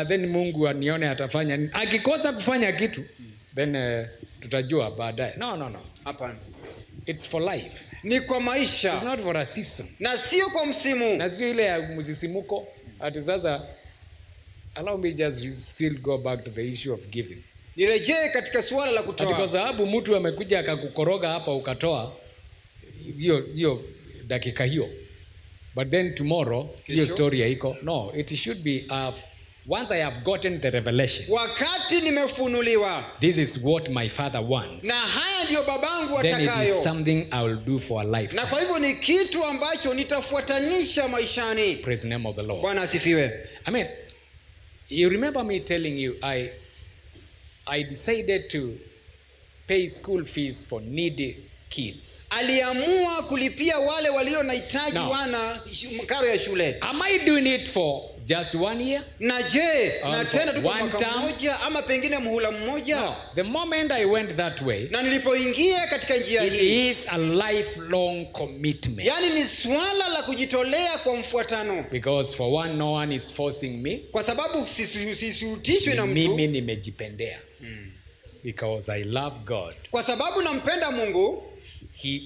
then Mungu anione atafanya nini. Akikosa kufanya kitu, then tutajua baadaye. No. Hapana. It's for life. Ni kwa It's maisha not for a season. na sio kwa msimu. Na sio ile ya msisimuko. Ati sasa, allow me just still go back to the issue of giving. Nirejee katika suala la Ati kwa kutoa. sababu mtu amekuja akakukoroga hapa ukatoa hiyo dakika hiyo. But then tomorrow hiyo story haiko. No, it should be once I have gotten the revelation. Wakati nimefunuliwa. This is what my father wants. Na haya ndio babangu Then it atakayo. is something I will do for a life. Na kwa hivyo ni kitu ambacho nitafuatanisha maishani. Praise the name of the Lord. Bwana asifiwe. I mean, you remember me telling you I decided to pay school fees for needy kids. Aliamua kulipia wale walio na hitaji Now, wana karo ya shule. Am I doing it for just 1 year? Na je, na for tena tu kwa one mwaka term? mmoja ama pengine muhula mmoja? No. The moment I went that way, Na nilipoingia katika njia it hii, is a lifelong commitment. yani ni swala la kujitolea kwa mfuatano. Because for one, no one is forcing me. Kwa sababu sisitishwi na mtu. Mimi nimejipendea. Because I love God. Kwa sababu nampenda Mungu,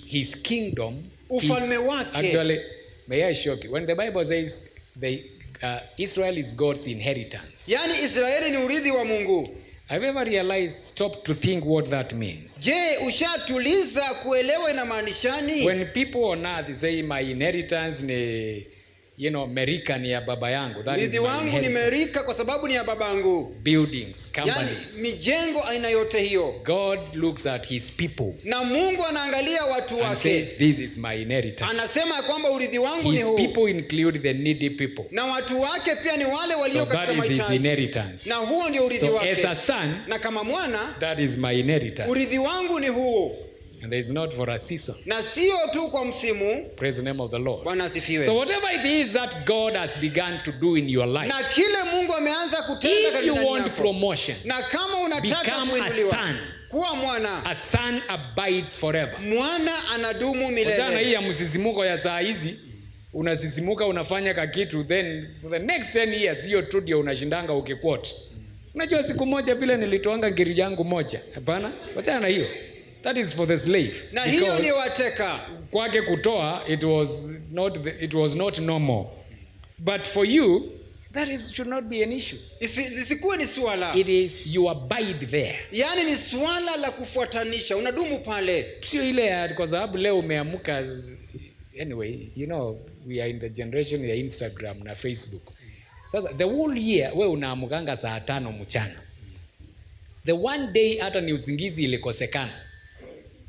His kingdom ufalme is wake. actually, may I shock you, when the Bible says Israel is God's inheritance, yani Israeli ni urithi wa Mungu. have you ever realized, stop to think what that means? Je, ushatuliza kuelewa inamaanishani? When people on earth say my inheritance ni, Merika ni ya baba yangu, that is Urithi my wangu ni inheritance. Merika kwa sababu ni ya babangu. Buildings, Yani companies. mijengo aina yote hiyo. God looks at his people Na Mungu anaangalia watu and wake. says, this is my inheritance. Anasema ya kwamba urithi wangu ni His huu. people include the needy people. Na watu wake pia ni wale walio So katika that is his mahitaji. inheritance. Na huo ndio urithi So wake. as a son, Na kama mwana, that is my inheritance. urithi wangu ni huu. And it's not for a season. Na sio tu kwa msimu. Praise the name of the Lord. Bwana asifiwe. So whatever it is that God has begun to do in your life, Na kile Mungu ameanza kutenda if katika you ndani want yako. promotion, Na kama unataka become a kuinuliwa, son. kuwa mwana. A son abides forever. Mwana anadumu Wachana hii milele. ya msisimuko ya saa hizi, unasisimuka unafanya kakitu, then for the next 10 years hiyo tu ndio unashindanga ukiquote. Unajua siku moja vile nilitoanga ngiri yangu moja. Hapana, wachana hiyo. That is for the slave. Na hiyo ni Because wateka. kwake kutoa, it was not normal. But for you, should not be an issue. Lisikuwe ni swala. It is you abide there. Yani ni swala la kufuatanisha. Unadumu pale. Sio ile kwa sababu leo umeamka. Anyway, we are in the generation ya Instagram na Facebook. Sasa the whole year we unaamkanga saa 5 mchana. The one day hata ni usingizi ilikosekana.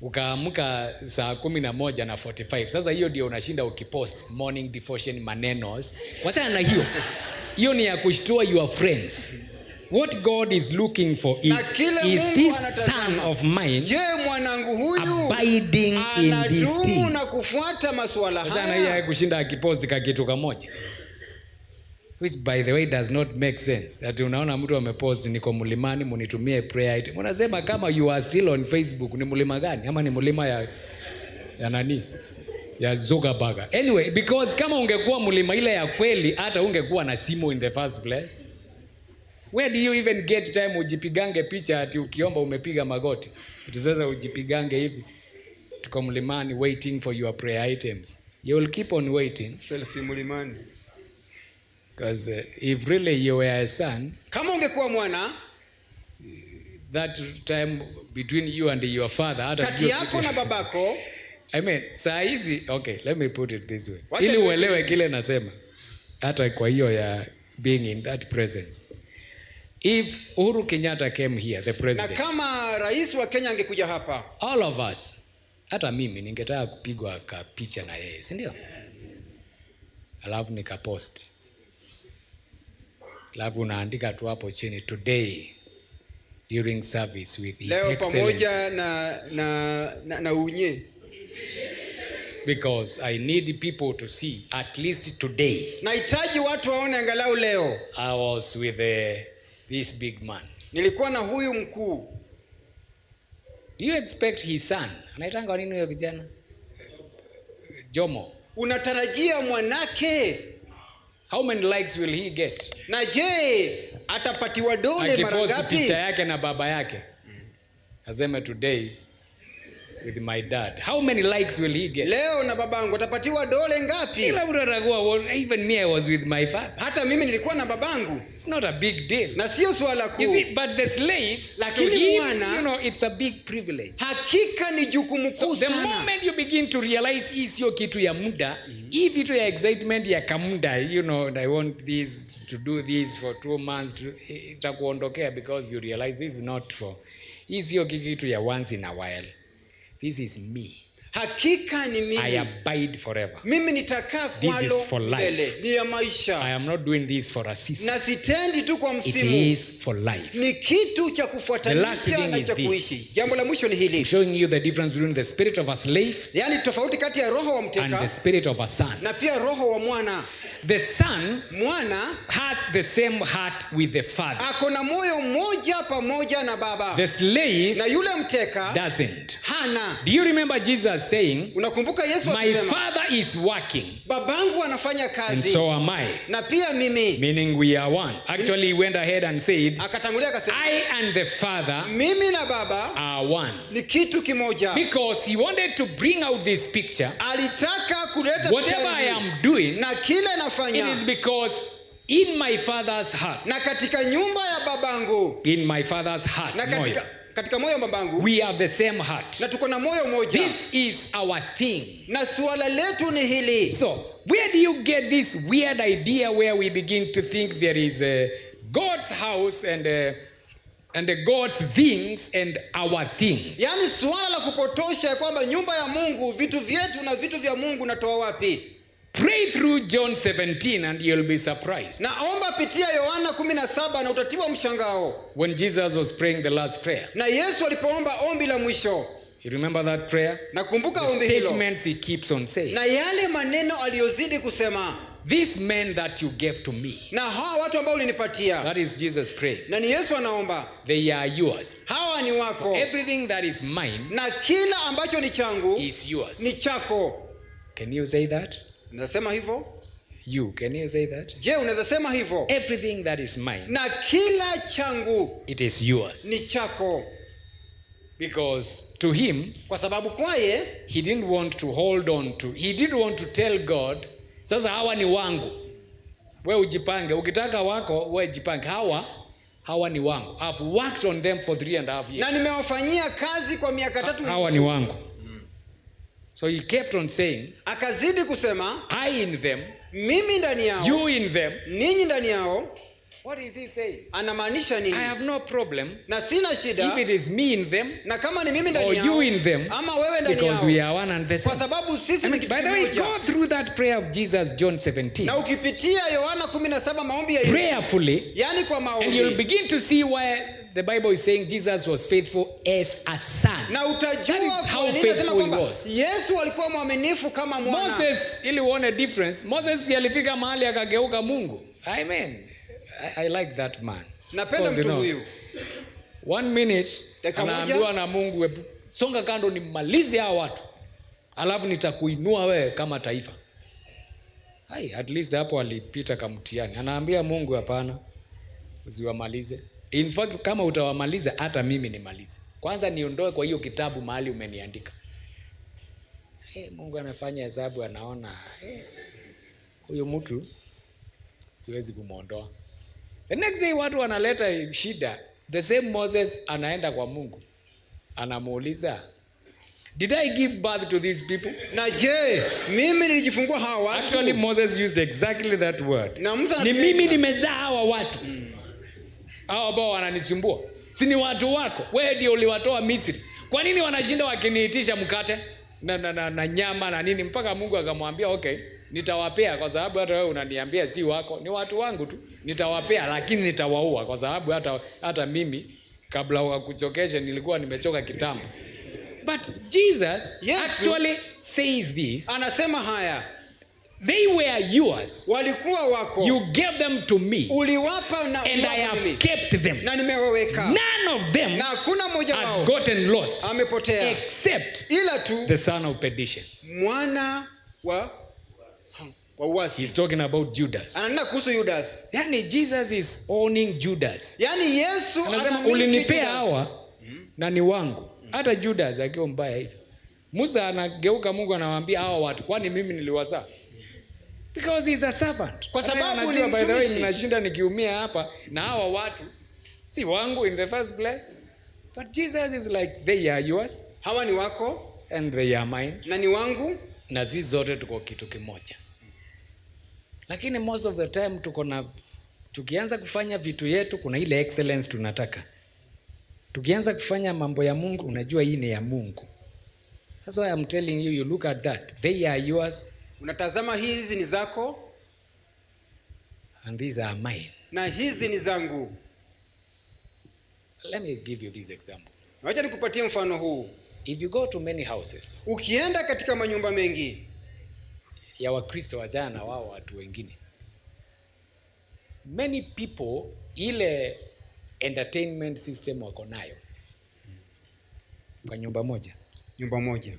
ukaamka saa 11:45. Sasa hiyo ndio unashinda ukipost morning devotion manenos. Wachana na hiyo. Hiyo ni ya kushtua your friends. What God is looking for is this son of mine abiding in this thing. Wachana hiyo ya kushinda akipost kitu kamoja. Which by the way does not make sense. Ati unaona mtu amepost niko mlimani munitumie prayer item. Unasema kama you are still on Facebook ni mlima gani? Ama ni mlima ya nani? Ya Zuckerberg. Anyway, because kama ungekuwa mlima ile ya kweli hata ungekuwa na simu in the first place. Where do you even get time ujipigange picha ati ukiomba umepiga magoti? Ati sasa ujipigange hivi. Tuko mlimani waiting for your prayer items. You will keep on waiting. Selfie mlimani. Because if really you were a son, kama ungekuwa mwana, that time between you and your father, kati yako na babako, I mean, saa hizi, okay, let me put it this way. Ili uelewe kile nasema. Hata kwa hiyo ya being in that presence. If Uhuru Kenyatta came here, the president. Na kama rais wa Kenya angekuja hapa, all of us, hata mimi ningetaka kupigwa picha na yeye, si ndio? Alafu nikapost. Alafu unaandika tu hapo chini today during service with his excellency. Leo pamoja na unye. Because I need people to see at least today. Nahitaji watu waone angalau leo. I was with this big man. Nilikuwa na huyu mkuu. Do you expect his son? Anaitanga nini huyo kijana? Jomo. Unatarajia mwanake? How many likes will he get? Na je, atapatiwa dole mara ngapi? Akipost picha yake na baba yake. Asema today with my dad. How many likes will he get? Leo na babangu atapatiwa dole ngapi? Kila mtu atakuwa, even me I was with my father. Hata mimi nilikuwa na babangu. It's not a big deal. Na sio swala kuu. You see, but the slave, lakini to him, mwana, you know, it's a big privilege. Hakika ni jukumu kuu sana. The moment you begin to realize hii sio kitu ya muda, hii vitu ya excitement ya kamuda, you know, I want this to do this for 2 months, itakuondokea because you realize this is not for, hii sio kitu ya once in a while. This is me. Hakika ni mimi. I abide forever. Mimi nitakaa kwalo milele. Ni ya maisha. I am not doing this for a season. Na sitendi tu kwa msimu. It is for life. Ni kitu cha kufuatanisha na cha kuishi. Jambo la mwisho ni hili. I'm showing you the difference between the spirit of a slave, yani tofauti kati ya roho wa mteka and the spirit of a son. Na pia roho wa mwana. The son mwana has the same heart with the father. Ako na moyo mmoja pamoja na baba. The slave na yule mteka doesn't. Hana. Do you remember Jesus saying, unakumbuka Yesu my father is working, babangu anafanya kazi, and so am I. Na pia mimi. Meaning we are one. Actually he went ahead and said, akatangulia akasema, I and the father mimi na baba are one. Ni kitu kimoja. Because he wanted to bring out this picture. Alitaka kuleta whatever I am doing, na kile nafanya, it is because in my father's heart. Na katika nyumba ya babangu. In my father's heart. Na katika moyo wa babangu. We have the same heart. Na tuko na moyo moja. This is our thing. Na suala letu ni hili. So, where do you get this weird idea where we begin to think there is God's house and God's things and our things? Yani suala la kupotosha kwamba nyumba ya Mungu, vitu vyetu na vitu vya Mungu natoa wapi? Pray through John 17 and you'll be surprised. Naomba pitia Yohana 17 na utatiwa mshangao. When Jesus was praying the last prayer. Na Yesu alipoomba ombi la mwisho. You remember that prayer? Nakumbuka ombi hilo. The statements he keeps on saying. Na yale maneno aliyozidi kusema. These men that you gave to me. Na hawa watu ambao ulinipatia. That is Jesus praying. Na ni Yesu anaomba. They are yours. Hawa ni wako. So everything that is mine. Na kila ambacho ni changu. Is yours. Ni chako. Can you say that? Unasema hivyo? You, can you say that? Je, unaweza sema hivyo? Everything that is mine. Na kila changu. It is yours. Ni chako. Because to him, kwa sababu kwaye, he didn't want to hold on to, he didn't want to tell God, sasa hawa ni wangu. We ujipange, ukitaka wako, we jipange. Hawa ni wangu. I've worked on them for 3.5 years. Na nimewafanyia kazi kwa miaka 3. Hawa ni wangu. So he kept on saying, akazidi kusema, I in them, mimi ndani yao, you in them, ninyi ndani yao, What is he saying? Anamaanisha nini? I have no problem Na sina shida. if it is me in them Na kama ni mimi ndani or yao, you in them, ama wewe ndani because yao. we are one and the Kwa same. sababu sisi ni kitu By the way, kimoja. go through that prayer of Jesus, John 17, Na ukipitia Yohana 17 maombi ya Yesu, prayerfully, yani kwa and you'll maombi, begin to see why the Bible is saying Jesus was faithful as a son. na utajua That is how kwa nini faithful nasema he kwamba was. Yesu alikuwa mwaminifu kama mwana. Moses, ili uone difference, Moses alifika mahali akageuka Mungu. Amen. I like that man. Napenda Because, mtu huyu. 1 minute Dakika moja. anaambiwa na Mungu, songa kando nimalize hao watu, alafu nitakuinua wewe kama taifa. At least hapo alipita kamtiani. Anaambia Mungu, hapana, usiwamalize. In fact, kama utawamaliza hata mimi nimalize. Kwanza niondoe kwa hiyo kitabu mahali umeniandika. Mungu anafanya hesabu, anaona huyo mtu siwezi kumuondoa. The next day watu wanaleta shida. The same Moses anaenda kwa Mungu. Anamuuliza, did I give birth to these people? Na je, mimi nilijifungua hawa watu? Actually, Moses used exactly that word. Ni mimi nimezaa hawa watu. Hao ambao wananisumbua. Si ni watu wako? Wewe ndio uliwatoa Misri. Kwa nini wanashinda wakiniitisha mkate na nyama na nini? Mpaka Mungu akamwambia, okay, nitawapea kwa sababu hata wewe unaniambia si wako, ni watu wangu tu. Nitawapea lakini nitawaua kwa sababu hata mimi kabla wakuchokesha nilikuwa nimechoka kitambo. But Jesus actually says this. Anasema haya. They were yours. Walikuwa wako. You gave them to me. Uliwapa na and I have kept them. Na nimewaweka. None of them na hakuna mmoja wao has gotten lost. Amepotea. Except ila tu the son of perdition. Mwana wa uasi. He's talking about Judas. Ananena kuhusu Judas. Yani Jesus is owning Judas. Yani Yesu anasema ulinipea hawa na ni wangu. Hata Judas akiwa mbaya hivi. Musa anageuka Mungu anawaambia hawa watu, kwani mimi niliwazaa? Because he's a servant. Kwa sababu ni by the way mtumishi. Ninashinda nikiumia hapa na hawa watu si wangu in the first place. But Jesus is like, they are yours. Hawa ni wako. And they are mine. Na ni wangu. Na sisi zote tuko kitu kimoja. Lakini most of the time tukianza kufanya vitu yetu kuna ile excellence tunataka. Tukianza kufanya mambo ya Mungu unajua hii ni ya Mungu. That's why I'm telling you, you look at that. They are yours. Unatazama hizi ni zako. And these are mine. Na hizi ni zangu. Let me give you this example. Wacha nikupatie mfano huu. If you go to many houses. Ukienda katika manyumba mengi. Ya Wakristo wajana na wao watu wengine. Many people ile entertainment system wako nayo. Kwa nyumba moja. Nyumba moja.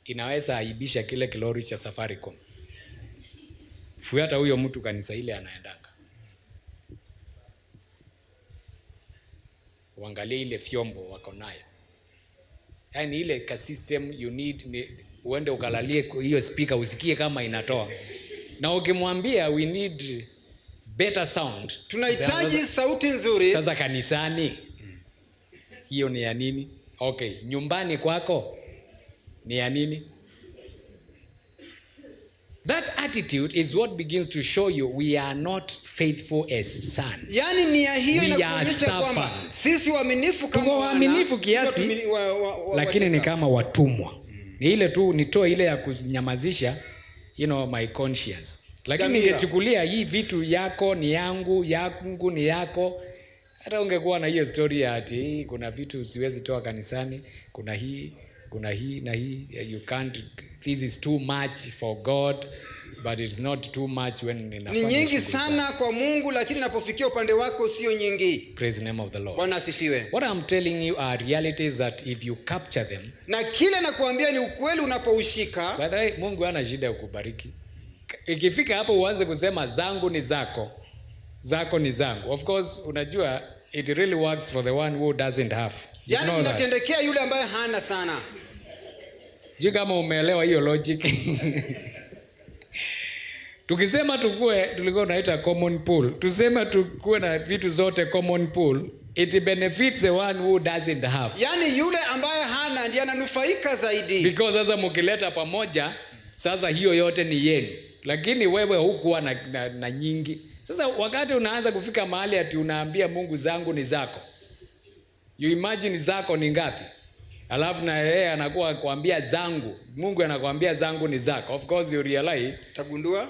Inaweza aibisha kile kilori cha Safaricom. Fuata huyo mtu kanisa ile anaendanga. Uangalie ile fyombo wako nayo. Yaani ile ka system you need uende ukalalie hiyo speaker usikie kama inatoa. Na ukimwambia we need better sound. Tunahitaji sauti nzuri. Sasa kanisani hiyo ni ya nini? Okay, nyumbani kwako ni ya nini? That attitude is what begins to show you we are not faithful as sons. Yani nia hiyo inakuonyesha kwamba sisi waaminifu kama tuko waaminifu kiasi lakini ni kama watumwa. Ni ile tu nitoe ile ya kunyamazisha my conscience. Lakini ningechukulia hii vitu yako ni yangu, yangu ni yako. Hata ungekuwa na hiyo story ya ati kuna vitu siwezi toa kanisani, kuna hii na hii, you can't, this is too much for God, but it's not too much when ninafanya. Ni nyingi sana kwa Mungu lakini inapofikia upande wako sio nyingi. Praise the name of the Lord. Bwana asifiwe. What I'm telling you are realities that if you capture them. Na kile nakuambia ni ukweli unapoushika. By the way, Mungu hana shida ya kukubariki. Ikifika hapo uanze kusema zangu ni zako, zako ni zangu. Of course, unajua it really works for the one who doesn't have. Yani inatendekea yule ambaye hana sana. Sijui kama umeelewa hiyo logic. Tukisema tulikuwa tunaita common pool. Tuseme tukue na vitu zote common pool. It benefits the one who doesn't have. Yani yule ambaye hana ndiye ananufaika zaidi. Because sasa mkileta pamoja, sasa hiyo yote ni yenu. Lakini wewe hukuwa na nyingi. Sasa wakati unaanza kufika mahali ati unaambia Mungu zangu ni zako, you imagine zako ni ngapi? Alafu na yeye anakuwa kuambia zangu, Mungu anakuambia zangu ni zako. Of course you realize Tagundua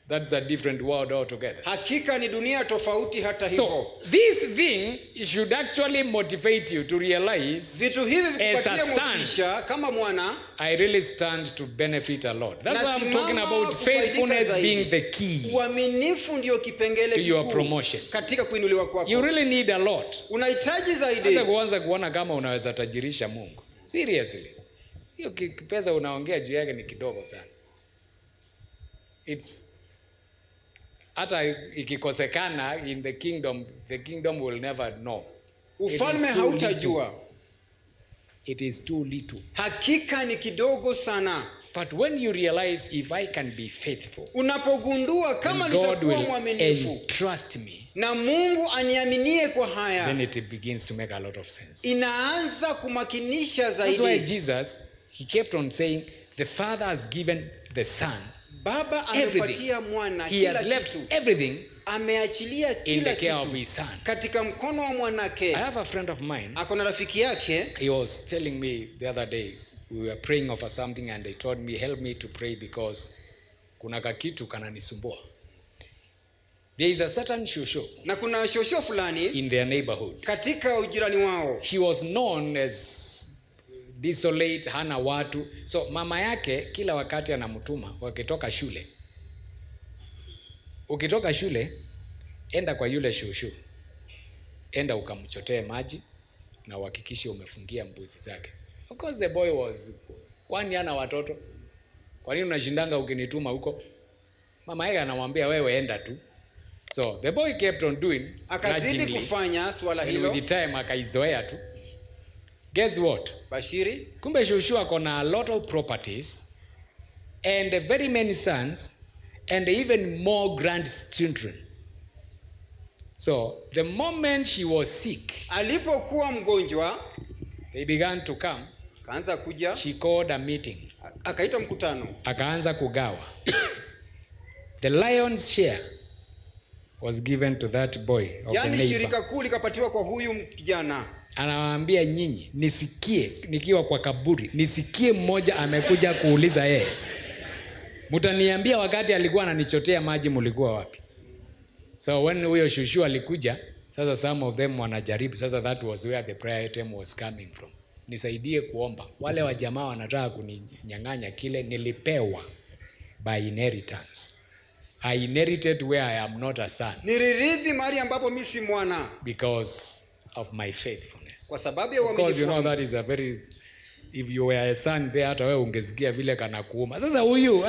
that's a different world altogether. hakika ni dunia tofauti. Hata hivyo, So this thing should actually motivate you to realize vitu hivi as a vikupatie son, motisha kama mwana. I really stand to benefit a lot. That's why I'm Nasimama talking about kufaidika faithfulness zaidi. being the key Uaminifu ndio kipengele to your kikuu promotion. katika kuinuliwa kwako. You really need a lot. Unahitaji zaidi. Sasa kuanza kuona kama unaweza tajirisha Mungu. Seriously. Hiyo pesa unaongea juu yake ni kidogo sana. It's hata ikikosekana in the kingdom will never know. Ufalme hautajua. It is too little. Hakika ni kidogo sana. But when you realize if I can be faithful, Unapogundua kama nitakuwa mwaminifu trust me, na Mungu aniaminie kwa haya, then it begins to make a lot of sense. inaanza kumakinisha That's why zaidi. Jesus, he kept on saying, the Father has given the Son Baba everything. amepatia mwana He kila has left kitu. everything Ameachilia in kila the care of kitu his Son. katika mkono wa mwanake. I have a friend of mine. Ako na rafiki yake, He was telling me the other day, we were praying over something and they told me, help me to pray because kuna kakitu kananisumbua. There is a certain shosho na kuna shosho fulani in their neighborhood. katika ujirani wao. She was known as desolate, hana watu. So mama yake kila wakati anamtuma wakitoka shule. Ukitoka shule, enda kwa yule shosho. Enda ukamchotee maji na uhakikishe umefungia mbuzi zake. Of course the boy was, kwani hana watoto? Kwa nini unashindanga ukinituma huko? Mama yake anamwambia wewe enda tu. So the boy kept on doing, Akazidi grudgingly. kufanya swala And hilo. with the time akaizoea tu. Guess what? Bashiri, Kumbe shushu akona a lot of properties and very many sons and even more grandchildren. So the moment she was sick, alipokuwa mgonjwa they began to come. kaanza kuja, She called a meeting. akaita mkutano. Akaanza kugawa. The lion's share was given to that boy of the Yaani neighbor. shirika kuu likapatiwa kwa huyu kijana. Anawaambia nyinyi, nisikie nikiwa kwa kaburi, nisikie mmoja amekuja kuuliza yeye, mtaniambia wakati alikuwa ananichotea maji mlikuwa wapi? So when huyo shushu alikuja, sasa some of them wanajaribu. Sasa that was where the prayer item was coming from. Nisaidie kuomba. Wale wa jamaa wanataka kuninyang'anya kile nilipewa by inheritance. I inherited where I am not a son Nilirithi mahali ambapo mimi si mwana because of my faithfulness. kwa sababu ya Because uaminifu. you know that is a very, if you were a son there, hata wewe ungesikia vile kana kuuma. Sasa huyu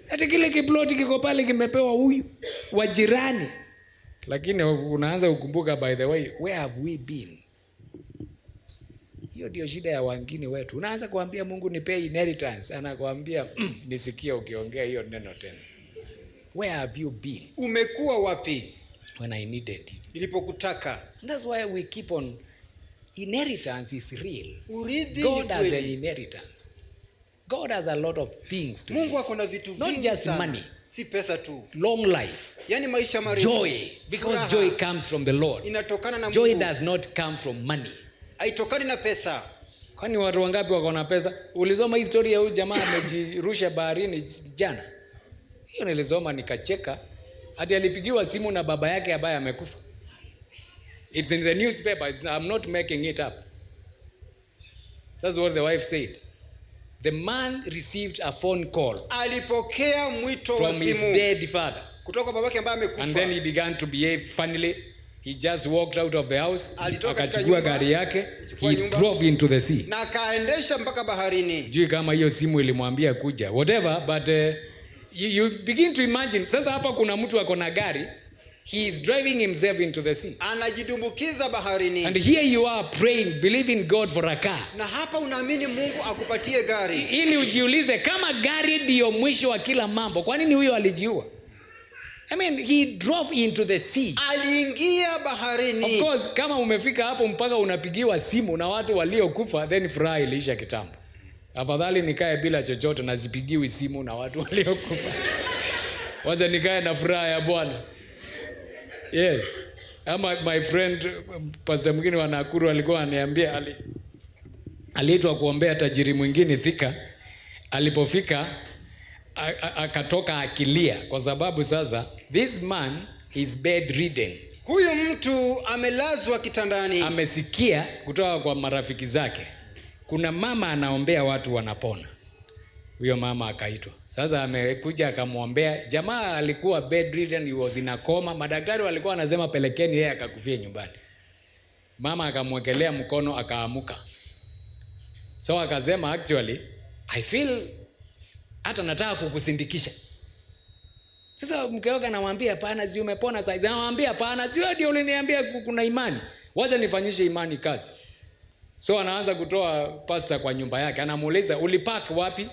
hata kile kiploti kiko pale kimepewa huyu wa jirani, lakini unaanza kukumbuka, by the way, where have we been? Hiyo ndio shida ya wengine wetu. Unaanza kuambia Mungu nipe inheritance, anakuambia nisikie ukiongea hiyo neno tena. Where have you been Umekuwa wapi when I needed you? nilipokutaka? And that's why we keep on, inheritance is real. Urithi ni God has an kweli. inheritance. God has a lot of things to Mungu give. ako na vitu Not vingi just sana. money. Si pesa tu. Long life, Yaani maisha marefu. joy, because Furaha. joy comes from the Lord. Inatokana na Joy Mungu. does not come from money. Haitokani na pesa. Kwani watu wangapi wako na pesa? Ulisoma historia ya huyu jamaa amejirusha baharini jana? Hiyo nilisoma nikacheka. Hadi alipigiwa simu na baba yake ambaye amekufa. It's in the newspaper. I'm not making it up. That's what the wife said. The man received a phone call Alipokea mwito wa from his simu dead father. kutoka babake ambaye amekufa. And then he began to behave funnily. He just walked out of the house. Alitoka katika Akachukua nyumba, gari yake. chukua He nyumba, drove into the sea. na akaendesha mpaka baharini. Sijui kama hiyo simu ilimwambia kuja. Whatever, but you begin to imagine. Sasa hapa kuna mtu ako na gari. He is driving himself into the sea. Anajidumbukiza baharini. And here you are praying, believing God for a car. Na hapa unaamini Mungu akupatie gari. Ili ujiulize kama gari ndio mwisho wa kila mambo, kwa nini huyo alijiua? I mean, he drove into the sea. Aliingia baharini. Of course, kama umefika hapo mpaka unapigiwa simu na watu waliokufa, then furaha iliisha kitambo. Afadhali nikae bila chochote na sipigiwi simu na watu waliokufa. Wacha nikae na furaha ya Bwana. Yes. Ama my friend pastor mwingine wa Nakuru alikuwa ananiambia aliitwa kuombea tajiri mwingine Thika. Alipofika akatoka akilia kwa sababu sasa this man is bedridden. Huyu mtu amelazwa kitandani. Amesikia kutoka kwa marafiki zake kuna mama anaombea watu wanapona. Huyo mama akaitwa. Sasa amekuja akamwombea. Jamaa alikuwa bedridden, he was in a coma. Madaktari walikuwa wanasema pelekeni yeye akakufia nyumbani. Mama akamwekelea mkono akaamuka. So akasema actually I feel hata nataka kukusindikisha. Sasa mke wake anamwambia hapana, si umepona sasa. Anamwambia hapana, si wewe ndio uliniambia kuna imani. Wacha nifanyishe imani kazi. So anaanza kutoa pastor kwa nyumba yake. Anamuuliza ulipark wapi?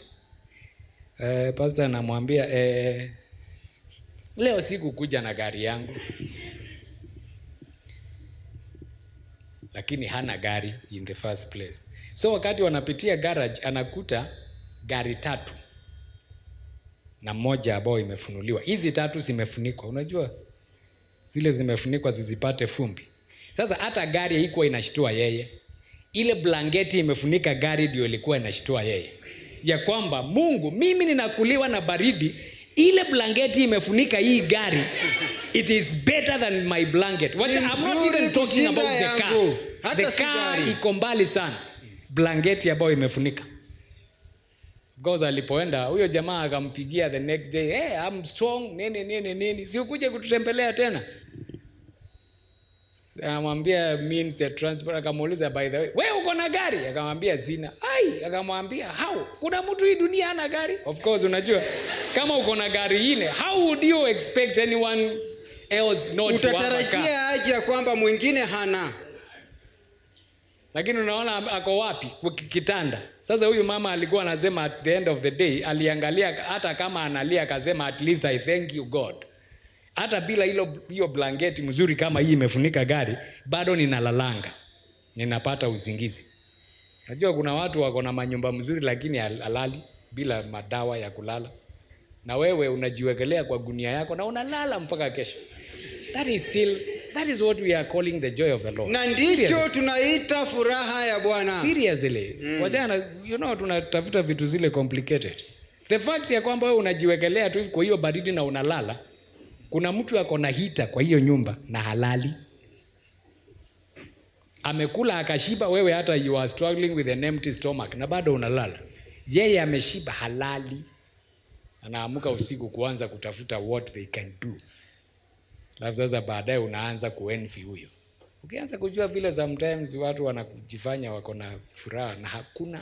Pastor anamwambia leo sikukuja na gari yangu. Lakini hana gari in the first place. So wakati wanapitia garage anakuta gari 3 na moja ambayo imefunuliwa. Hizi 3 zimefunikwa. Unajua zile zimefunikwa zisipate fumbi. Sasa hata gari haikuwa inashtua yeye. Ile blanketi imefunika gari ndio ilikuwa inashtua yeye. Ya kwamba Mungu, mimi ninakuliwa na baridi, ile blanketi imefunika hii gari. It is better than my blanket. I'm not even talking about the car. The car iko mbali sana. Blanketi ambayo imefunika. Goza alipoenda, huyo jamaa akampigia the next day, hey, I'm strong, nini. Si ukuje kututembelea tena. Akamwambia means ya transport. Akamuuliza by the way, wewe uko na gari? Akamwambia sina. Akamwambia how? Kuna mtu hii dunia hana gari? Of course unajua kama uko na gari ine, how would you expect anyone else not to have a car? Utatarajia aje ya kwamba mwingine hana? Lakini unaona ako wapi? Kitanda. Sasa huyu mama alikuwa anasema at the end of the day aliangalia hata kama analia akasema at least I thank you God. Hata bila hiyo blanketi mzuri kama hii imefunika gari, bado ninalalanga. Ninapata usingizi. Unajua kuna watu wako na manyumba mzuri lakini halali bila madawa ya kulala. Na wewe unajiwekelea kwa gunia yako na unalala mpaka kesho. That is what we are calling the joy of the Lord. Na ndicho tunaita furaha ya Bwana. Seriously. Wajana, tunatafuta vitu zile complicated. The fact ya kwamba wewe unajiwekelea tu kwa hiyo baridi na unalala, kuna mtu ako na hita kwa hiyo nyumba na halali. Amekula akashiba, wewe hata you are struggling with an empty stomach na bado unalala. Yeye ameshiba halali. Anaamuka usiku kuanza kutafuta what they can do. Alafu sasa baadaye unaanza kuenvy huyo. Ukianza kujua vile sometimes watu wanakujifanya wako na furaha na hakuna,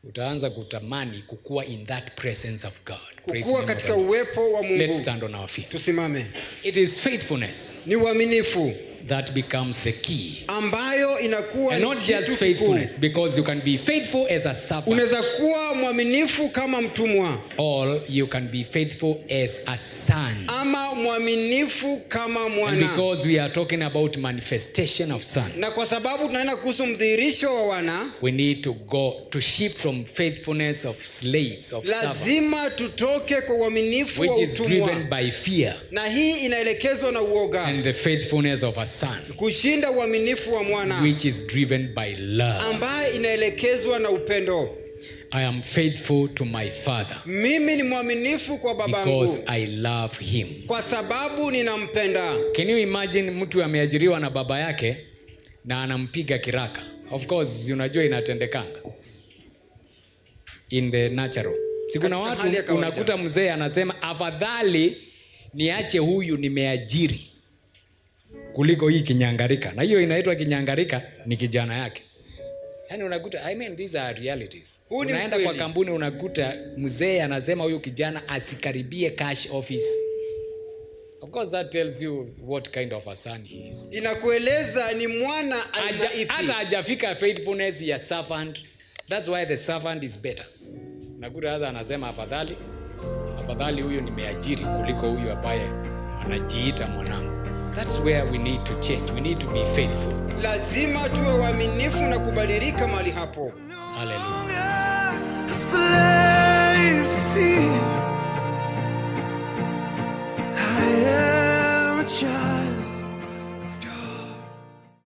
utaanza kutamani kukua in that presence of God. Kukua katika uwepo wa Mungu. Let's stand on our feet. Tusimame. It is faithfulness. Ni uaminifu. That becomes the key. Ambayo inakuwa and not just faithfulness, because you can be faithful as a servant. Unaweza kuwa mwaminifu kama mtumwa. Or you can be faithful as a son. Ama mwaminifu kama mwana. And because we are talking about manifestation of sons. Na kwa sababu tunaenda kuhusu mdhihirisho wa wana, we need to go to shift from faithfulness of slaves, of servants. Lazima tutoke kwa uaminifu wa utumwa. Which is driven by fear. Na hii inaelekezwa na uoga. And the faithfulness of a son. Kushinda uaminifu wa mwana. Which is driven by love. Ambaye inaelekezwa na upendo. I am faithful to my father. Mimi ni mwaminifu kwa babangu. Because I love him. Kwa sababu ninampenda. Can you imagine mtu ameajiriwa na baba yake na anampiga kiraka? Of course, unajua inatendekanga. In the natural. Sikuna watu unakuta mzee anasema afadhali niache huyu nimeajiri kuliko hii kinyangarika. Na hiyo inaitwa kinyangarika ni kijana yake. Yaani unakuta, these are realities. Unaenda kwa kampuni unakuta mzee anasema huyu kijana asikaribie cash office. Of course that tells you what kind of a son he is. Inakueleza ni mwana aina ipi. Hata hajafika faithfulness ya servant. That's why the servant is better. Unakuta sasa anasema afadhali huyu nimeajiri kuliko huyu ambaye anajiita mwanangu. That's where we need to change. We need to be faithful. Lazima tuwe waaminifu na kubadilika mahali hapo. Hallelujah.